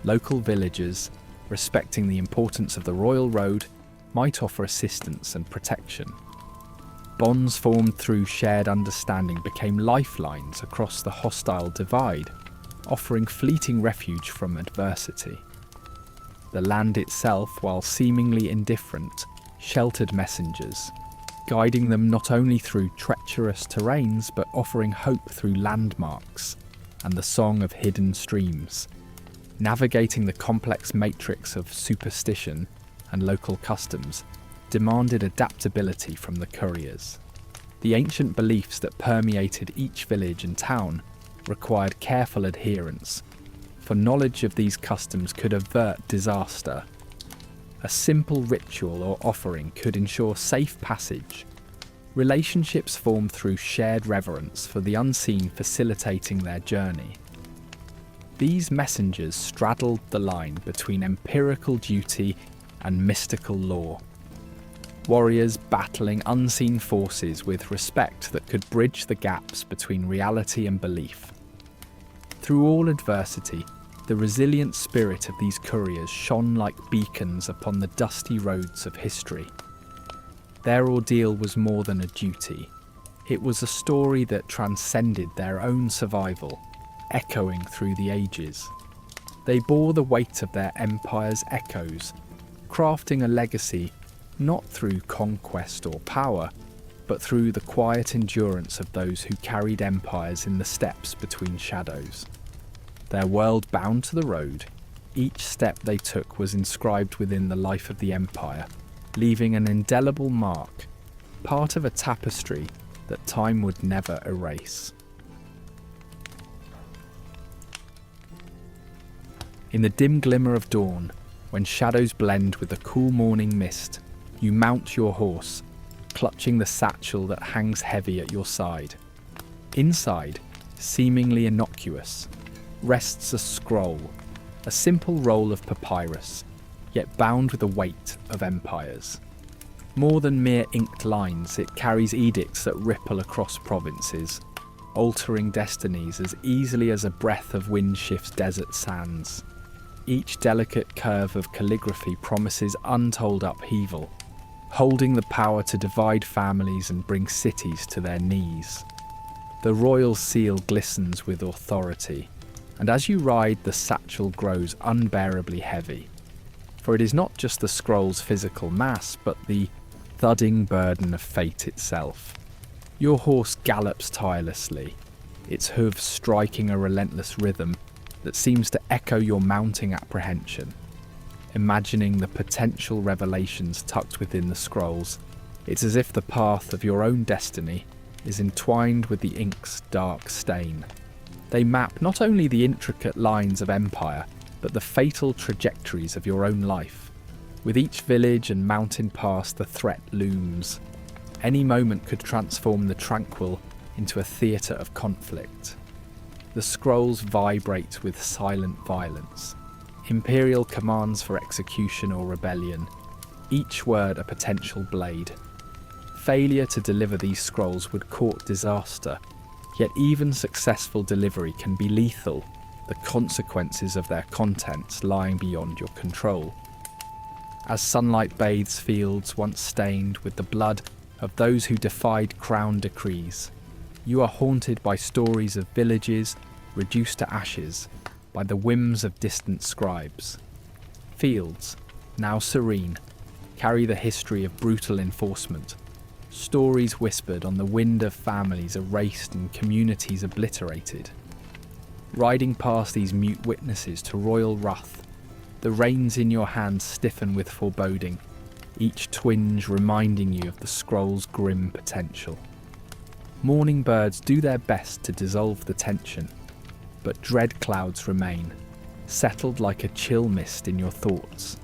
Local villagers, respecting the importance of the Royal Road, might offer assistance and protection. Bonds formed through shared understanding became lifelines across the hostile divide, offering fleeting refuge from adversity. The land itself, while seemingly indifferent, sheltered messengers, guiding them not only through treacherous terrains but offering hope through landmarks and the song of hidden streams. Navigating the complex matrix of superstition and local customs demanded adaptability from the couriers. The ancient beliefs that permeated each village and town required careful adherence, for knowledge of these customs could avert disaster. A simple ritual or offering could ensure safe passage. Relationships formed through shared reverence for the unseen facilitating their journey. These messengers straddled the line between empirical duty and mystical law. warriors battling unseen forces with respect that could bridge the gaps between reality and belief. Through all adversity, the resilient spirit of these couriers shone like beacons upon the dusty roads of history. Their ordeal was more than a duty. It was a story that transcended their own survival, echoing through the ages. They bore the weight of their empire's echoes, crafting a legacy not through conquest or power, but through the quiet endurance of those who carried empires in the steps between shadows. Their world bound to the road, each step they took was inscribed within the life of the empire, leaving an indelible mark, part of a tapestry that time would never erase. In the dim glimmer of dawn, when shadows blend with the cool morning mist, you mount your horse, clutching the satchel that hangs heavy at your side. Inside, seemingly innocuous, rests a scroll, a simple roll of papyrus, yet bound with the weight of empires. More than mere inked lines, it carries edicts that ripple across provinces, altering destinies as easily as a breath of wind shifts desert sands. Each delicate curve of calligraphy promises untold upheaval, holding the power to divide families and bring cities to their knees. The royal seal glistens with authority, and as you ride, the satchel grows unbearably heavy. For it is not just the scroll's physical mass, but the thudding burden of fate itself. Your horse gallops tirelessly, its hooves striking a relentless rhythm that seems to echo your mounting apprehension. Imagining the potential revelations tucked within the scrolls, it's as if the path of your own destiny is entwined with the ink's dark stain. They map not only the intricate lines of empire, but the fatal trajectories of your own life. With each village and mountain pass, the threat looms. Any moment could transform the tranquil into a theatre of conflict. The scrolls vibrate with silent violence. Imperial commands for execution or rebellion, each word a potential blade. Failure to deliver these scrolls would court disaster, yet even successful delivery can be lethal, the consequences of their contents lying beyond your control. As sunlight bathes fields once stained with the blood of those who defied crown decrees, you are haunted by stories of villages reduced to ashes by the whims of distant scribes. Fields, now serene, carry the history of brutal enforcement, stories whispered on the wind of families erased and communities obliterated. Riding past these mute witnesses to royal wrath, the reins in your hands stiffen with foreboding, each twinge reminding you of the scroll's grim potential. Morning birds do their best to dissolve the tension, but dread clouds remain, settled like a chill mist in your thoughts.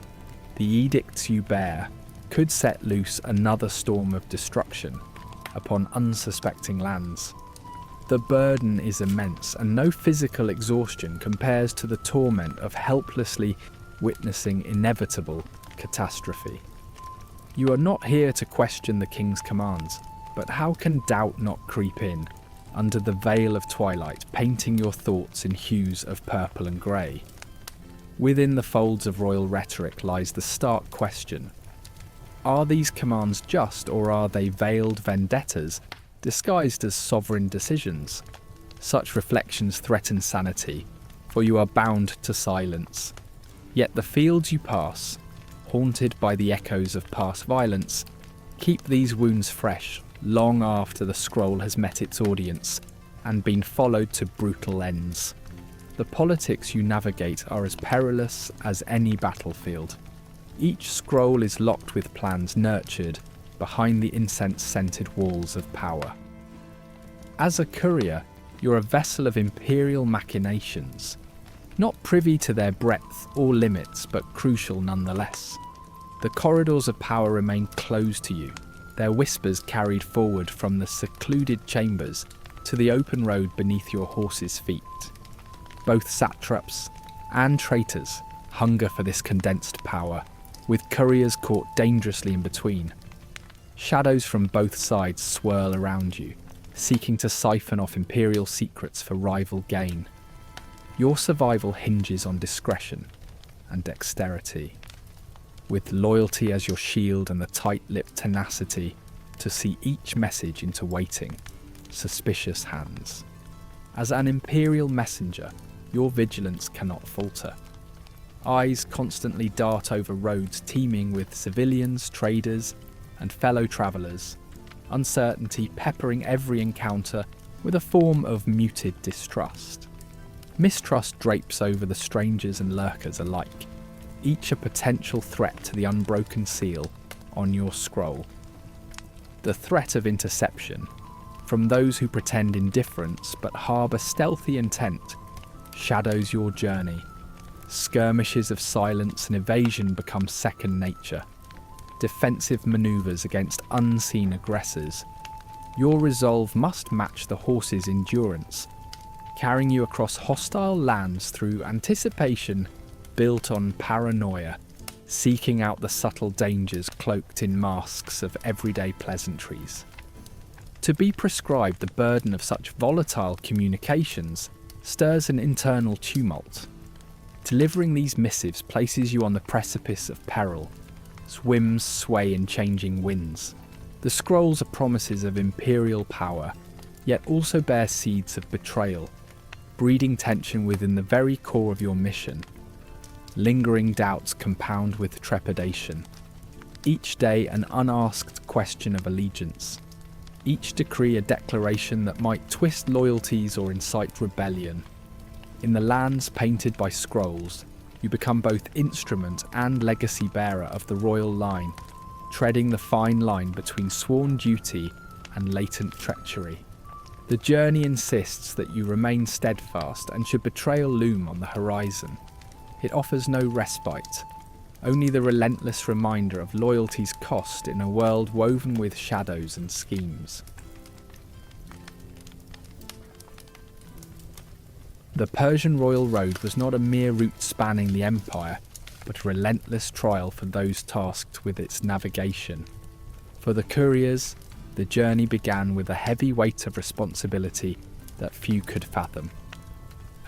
The edicts you bear could set loose another storm of destruction upon unsuspecting lands. The burden is immense, and no physical exhaustion compares to the torment of helplessly witnessing inevitable catastrophe. You are not here to question the king's commands, but how can doubt not creep in, under the veil of twilight, painting your thoughts in hues of purple and grey? Within the folds of royal rhetoric lies the stark question: are these commands just, or are they veiled vendettas disguised as sovereign decisions? Such reflections threaten sanity, for you are bound to silence. Yet the fields you pass, haunted by the echoes of past violence, keep these wounds fresh long after the scroll has met its audience and been followed to brutal ends. The politics you navigate are as perilous as any battlefield. Each scroll is locked with plans nurtured behind the incense-scented walls of power. As a courier, you're a vessel of imperial machinations, not privy to their breadth or limits, but crucial nonetheless. The corridors of power remain closed to you, their whispers carried forward from the secluded chambers to the open road beneath your horse's feet. Both satraps and traitors hunger for this condensed power, with couriers caught dangerously in between. Shadows from both sides swirl around you, seeking to siphon off Imperial secrets for rival gain. Your survival hinges on discretion and dexterity, with loyalty as your shield and the tight-lipped tenacity to see each message into waiting, suspicious hands. As an Imperial messenger, your vigilance cannot falter. Eyes constantly dart over roads teeming with civilians, traders, and fellow travellers, uncertainty peppering every encounter with a form of muted distrust. Mistrust drapes over the strangers and lurkers alike, each a potential threat to the unbroken seal on your scroll. The threat of interception, from those who pretend indifference but harbour stealthy intent, shadows your journey. Skirmishes of silence and evasion become second nature. Defensive manoeuvres against unseen aggressors. Your resolve must match the horse's endurance, carrying you across hostile lands through anticipation built on paranoia, seeking out the subtle dangers cloaked in masks of everyday pleasantries. To be prescribed the burden of such volatile communications stirs an internal tumult. Delivering these missives places you on the precipice of peril. Whims sway in changing winds. The scrolls are promises of imperial power, yet also bear seeds of betrayal, breeding tension within the very core of your mission. Lingering doubts compound with trepidation. Each day an unasked question of allegiance. Each decree a declaration that might twist loyalties or incite rebellion. In the lands painted by scrolls, you become both instrument and legacy bearer of the royal line, treading the fine line between sworn duty and latent treachery. The journey insists that you remain steadfast, and should betrayal loom on the horizon, it offers no respite, only the relentless reminder of loyalty's cost in a world woven with shadows and schemes. The Persian Royal Road was not a mere route spanning the empire, but a relentless trial for those tasked with its navigation. For the couriers, the journey began with a heavy weight of responsibility that few could fathom.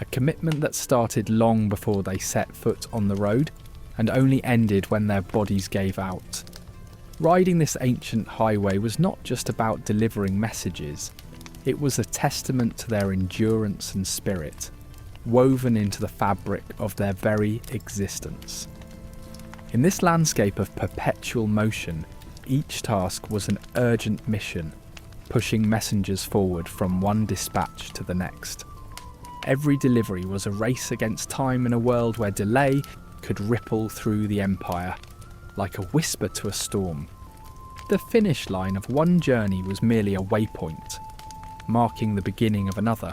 A commitment that started long before they set foot on the road, and only ended when their bodies gave out. Riding this ancient highway was not just about delivering messages, it was a testament to their endurance and spirit, woven into the fabric of their very existence. In this landscape of perpetual motion, each task was an urgent mission, pushing messengers forward from one dispatch to the next. Every delivery was a race against time in a world where delay could ripple through the empire, like a whisper to a storm. The finish line of one journey was merely a waypoint, marking the beginning of another.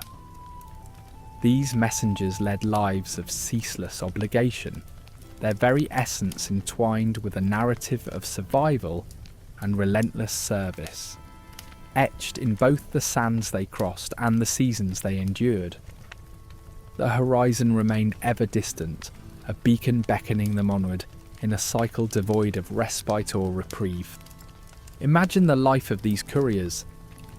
These messengers led lives of ceaseless obligation, their very essence entwined with a narrative of survival and relentless service, etched in both the sands they crossed and the seasons they endured. The horizon remained ever distant, a beacon beckoning them onward in a cycle devoid of respite or reprieve. Imagine the life of these couriers,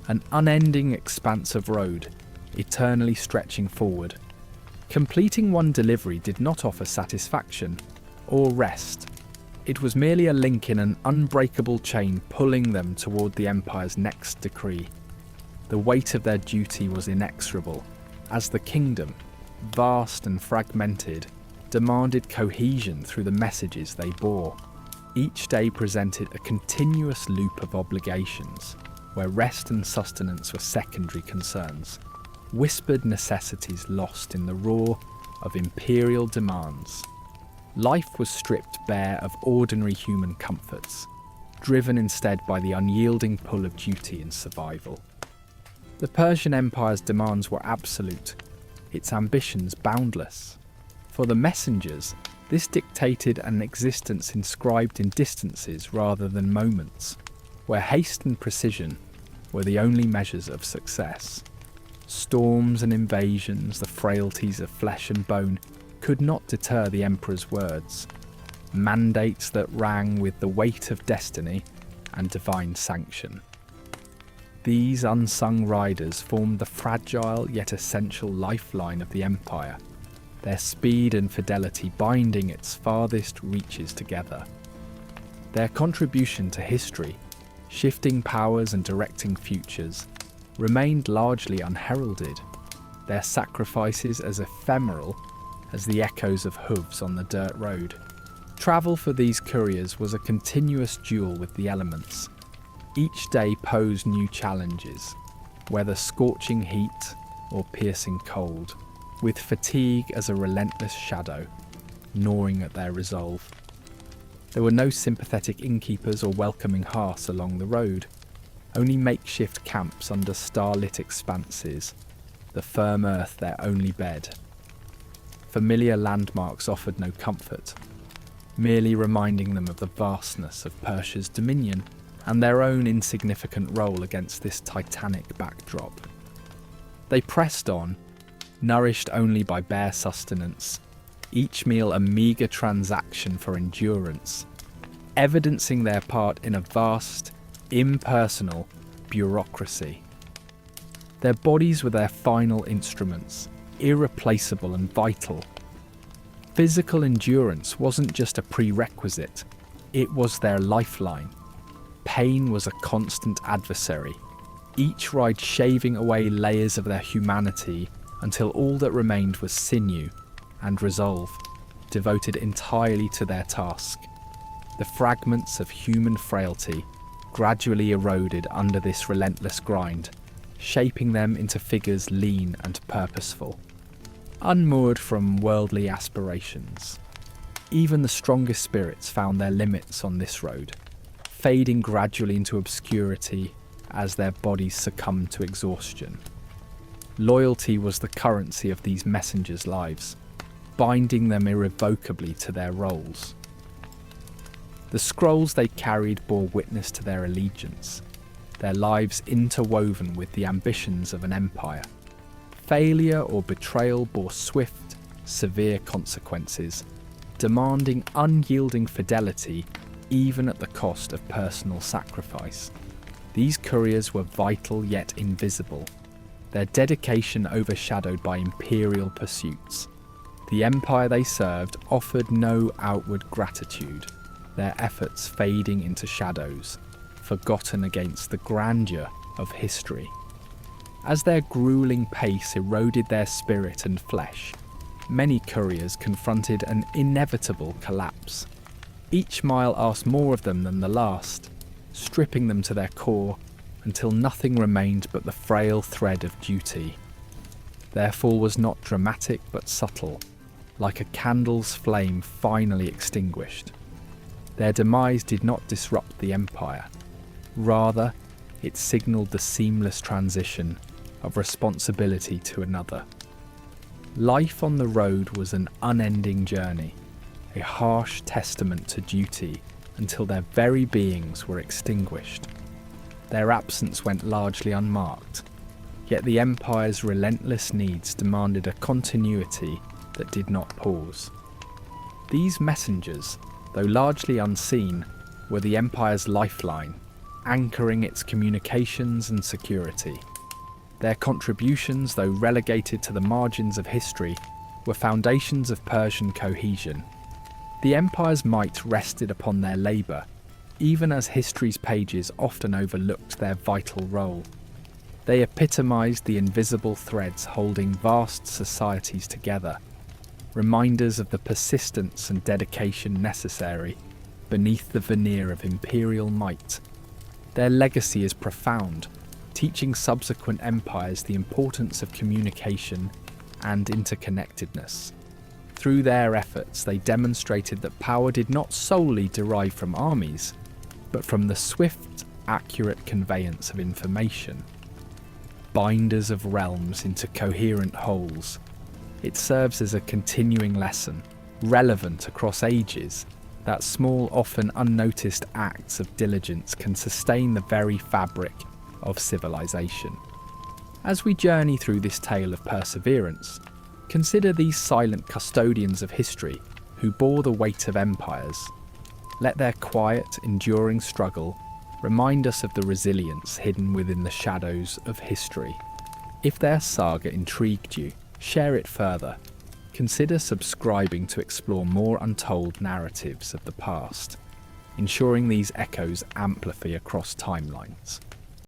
an unending expanse of road, eternally stretching forward. Completing one delivery did not offer satisfaction or rest. It was merely a link in an unbreakable chain pulling them toward the Empire's next decree. The weight of their duty was inexorable, as the kingdom, vast and fragmented, demanded cohesion through the messages they bore. Each day presented a continuous loop of obligations, where rest and sustenance were secondary concerns, whispered necessities lost in the roar of imperial demands. Life was stripped bare of ordinary human comforts, driven instead by the unyielding pull of duty and survival. The Persian Empire's demands were absolute, its ambitions boundless. For the messengers, this dictated an existence inscribed in distances rather than moments, where haste and precision were the only measures of success. Storms and invasions, the frailties of flesh and bone, could not deter the Emperor's words. Mandates that rang with the weight of destiny, and divine sanction. These unsung riders formed the fragile yet essential lifeline of the Empire, their speed and fidelity binding its farthest reaches together. Their contribution to history, shifting powers and directing futures, remained largely unheralded, their sacrifices as ephemeral as the echoes of hooves on the dirt road. Travel for these couriers was a continuous duel with the elements. Each day posed new challenges, whether scorching heat or piercing cold, with fatigue as a relentless shadow, gnawing at their resolve. There were no sympathetic innkeepers or welcoming hearths along the road, only makeshift camps under starlit expanses, the firm earth their only bed. Familiar landmarks offered no comfort, merely reminding them of the vastness of Persia's dominion and their own insignificant role against this titanic backdrop. They pressed on, nourished only by bare sustenance, each meal a meagre transaction for endurance, evidencing their part in a vast, impersonal bureaucracy. Their bodies were their final instruments, irreplaceable and vital. Physical endurance wasn't just a prerequisite, it was their lifeline. Pain was a constant adversary, each ride shaving away layers of their humanity until all that remained was sinew and resolve, devoted entirely to their task. The fragments of human frailty gradually eroded under this relentless grind, shaping them into figures lean and purposeful, unmoored from worldly aspirations. Even the strongest spirits found their limits on this road, fading gradually into obscurity as their bodies succumbed to exhaustion. Loyalty was the currency of these messengers' lives, binding them irrevocably to their roles. The scrolls they carried bore witness to their allegiance, their lives interwoven with the ambitions of an empire. Failure or betrayal bore swift, severe consequences, demanding unyielding fidelity even at the cost of personal sacrifice. These couriers were vital yet invisible, their dedication overshadowed by imperial pursuits. The empire they served offered no outward gratitude, their efforts fading into shadows, forgotten against the grandeur of history. As their grueling pace eroded their spirit and flesh, many couriers confronted an inevitable collapse. Each mile asked more of them than the last, stripping them to their core until nothing remained but the frail thread of duty. Their fall was not dramatic but subtle, like a candle's flame finally extinguished. Their demise did not disrupt the empire. Rather, it signalled the seamless transition of responsibility to another. Life on the road was an unending journey, a harsh testament to duty until their very beings were extinguished. Their absence went largely unmarked, yet the Empire's relentless needs demanded a continuity that did not pause. These messengers, though largely unseen, were the Empire's lifeline, anchoring its communications and security. Their contributions, though relegated to the margins of history, were foundations of Persian cohesion. The Empire's might rested upon their labour, even as history's pages often overlooked their vital role. They epitomised the invisible threads holding vast societies together, reminders of the persistence and dedication necessary beneath the veneer of imperial might. Their legacy is profound, teaching subsequent empires the importance of communication and interconnectedness. Through their efforts, they demonstrated that power did not solely derive from armies, but from the swift, accurate conveyance of information. Binders of realms into coherent wholes, it serves as a continuing lesson, relevant across ages, that small, often unnoticed acts of diligence can sustain the very fabric of civilization. As we journey through this tale of perseverance, consider these silent custodians of history who bore the weight of empires. Let their quiet, enduring struggle remind us of the resilience hidden within the shadows of history. If their saga intrigued you, share it further. Consider subscribing to explore more untold narratives of the past, ensuring these echoes amplify across timelines.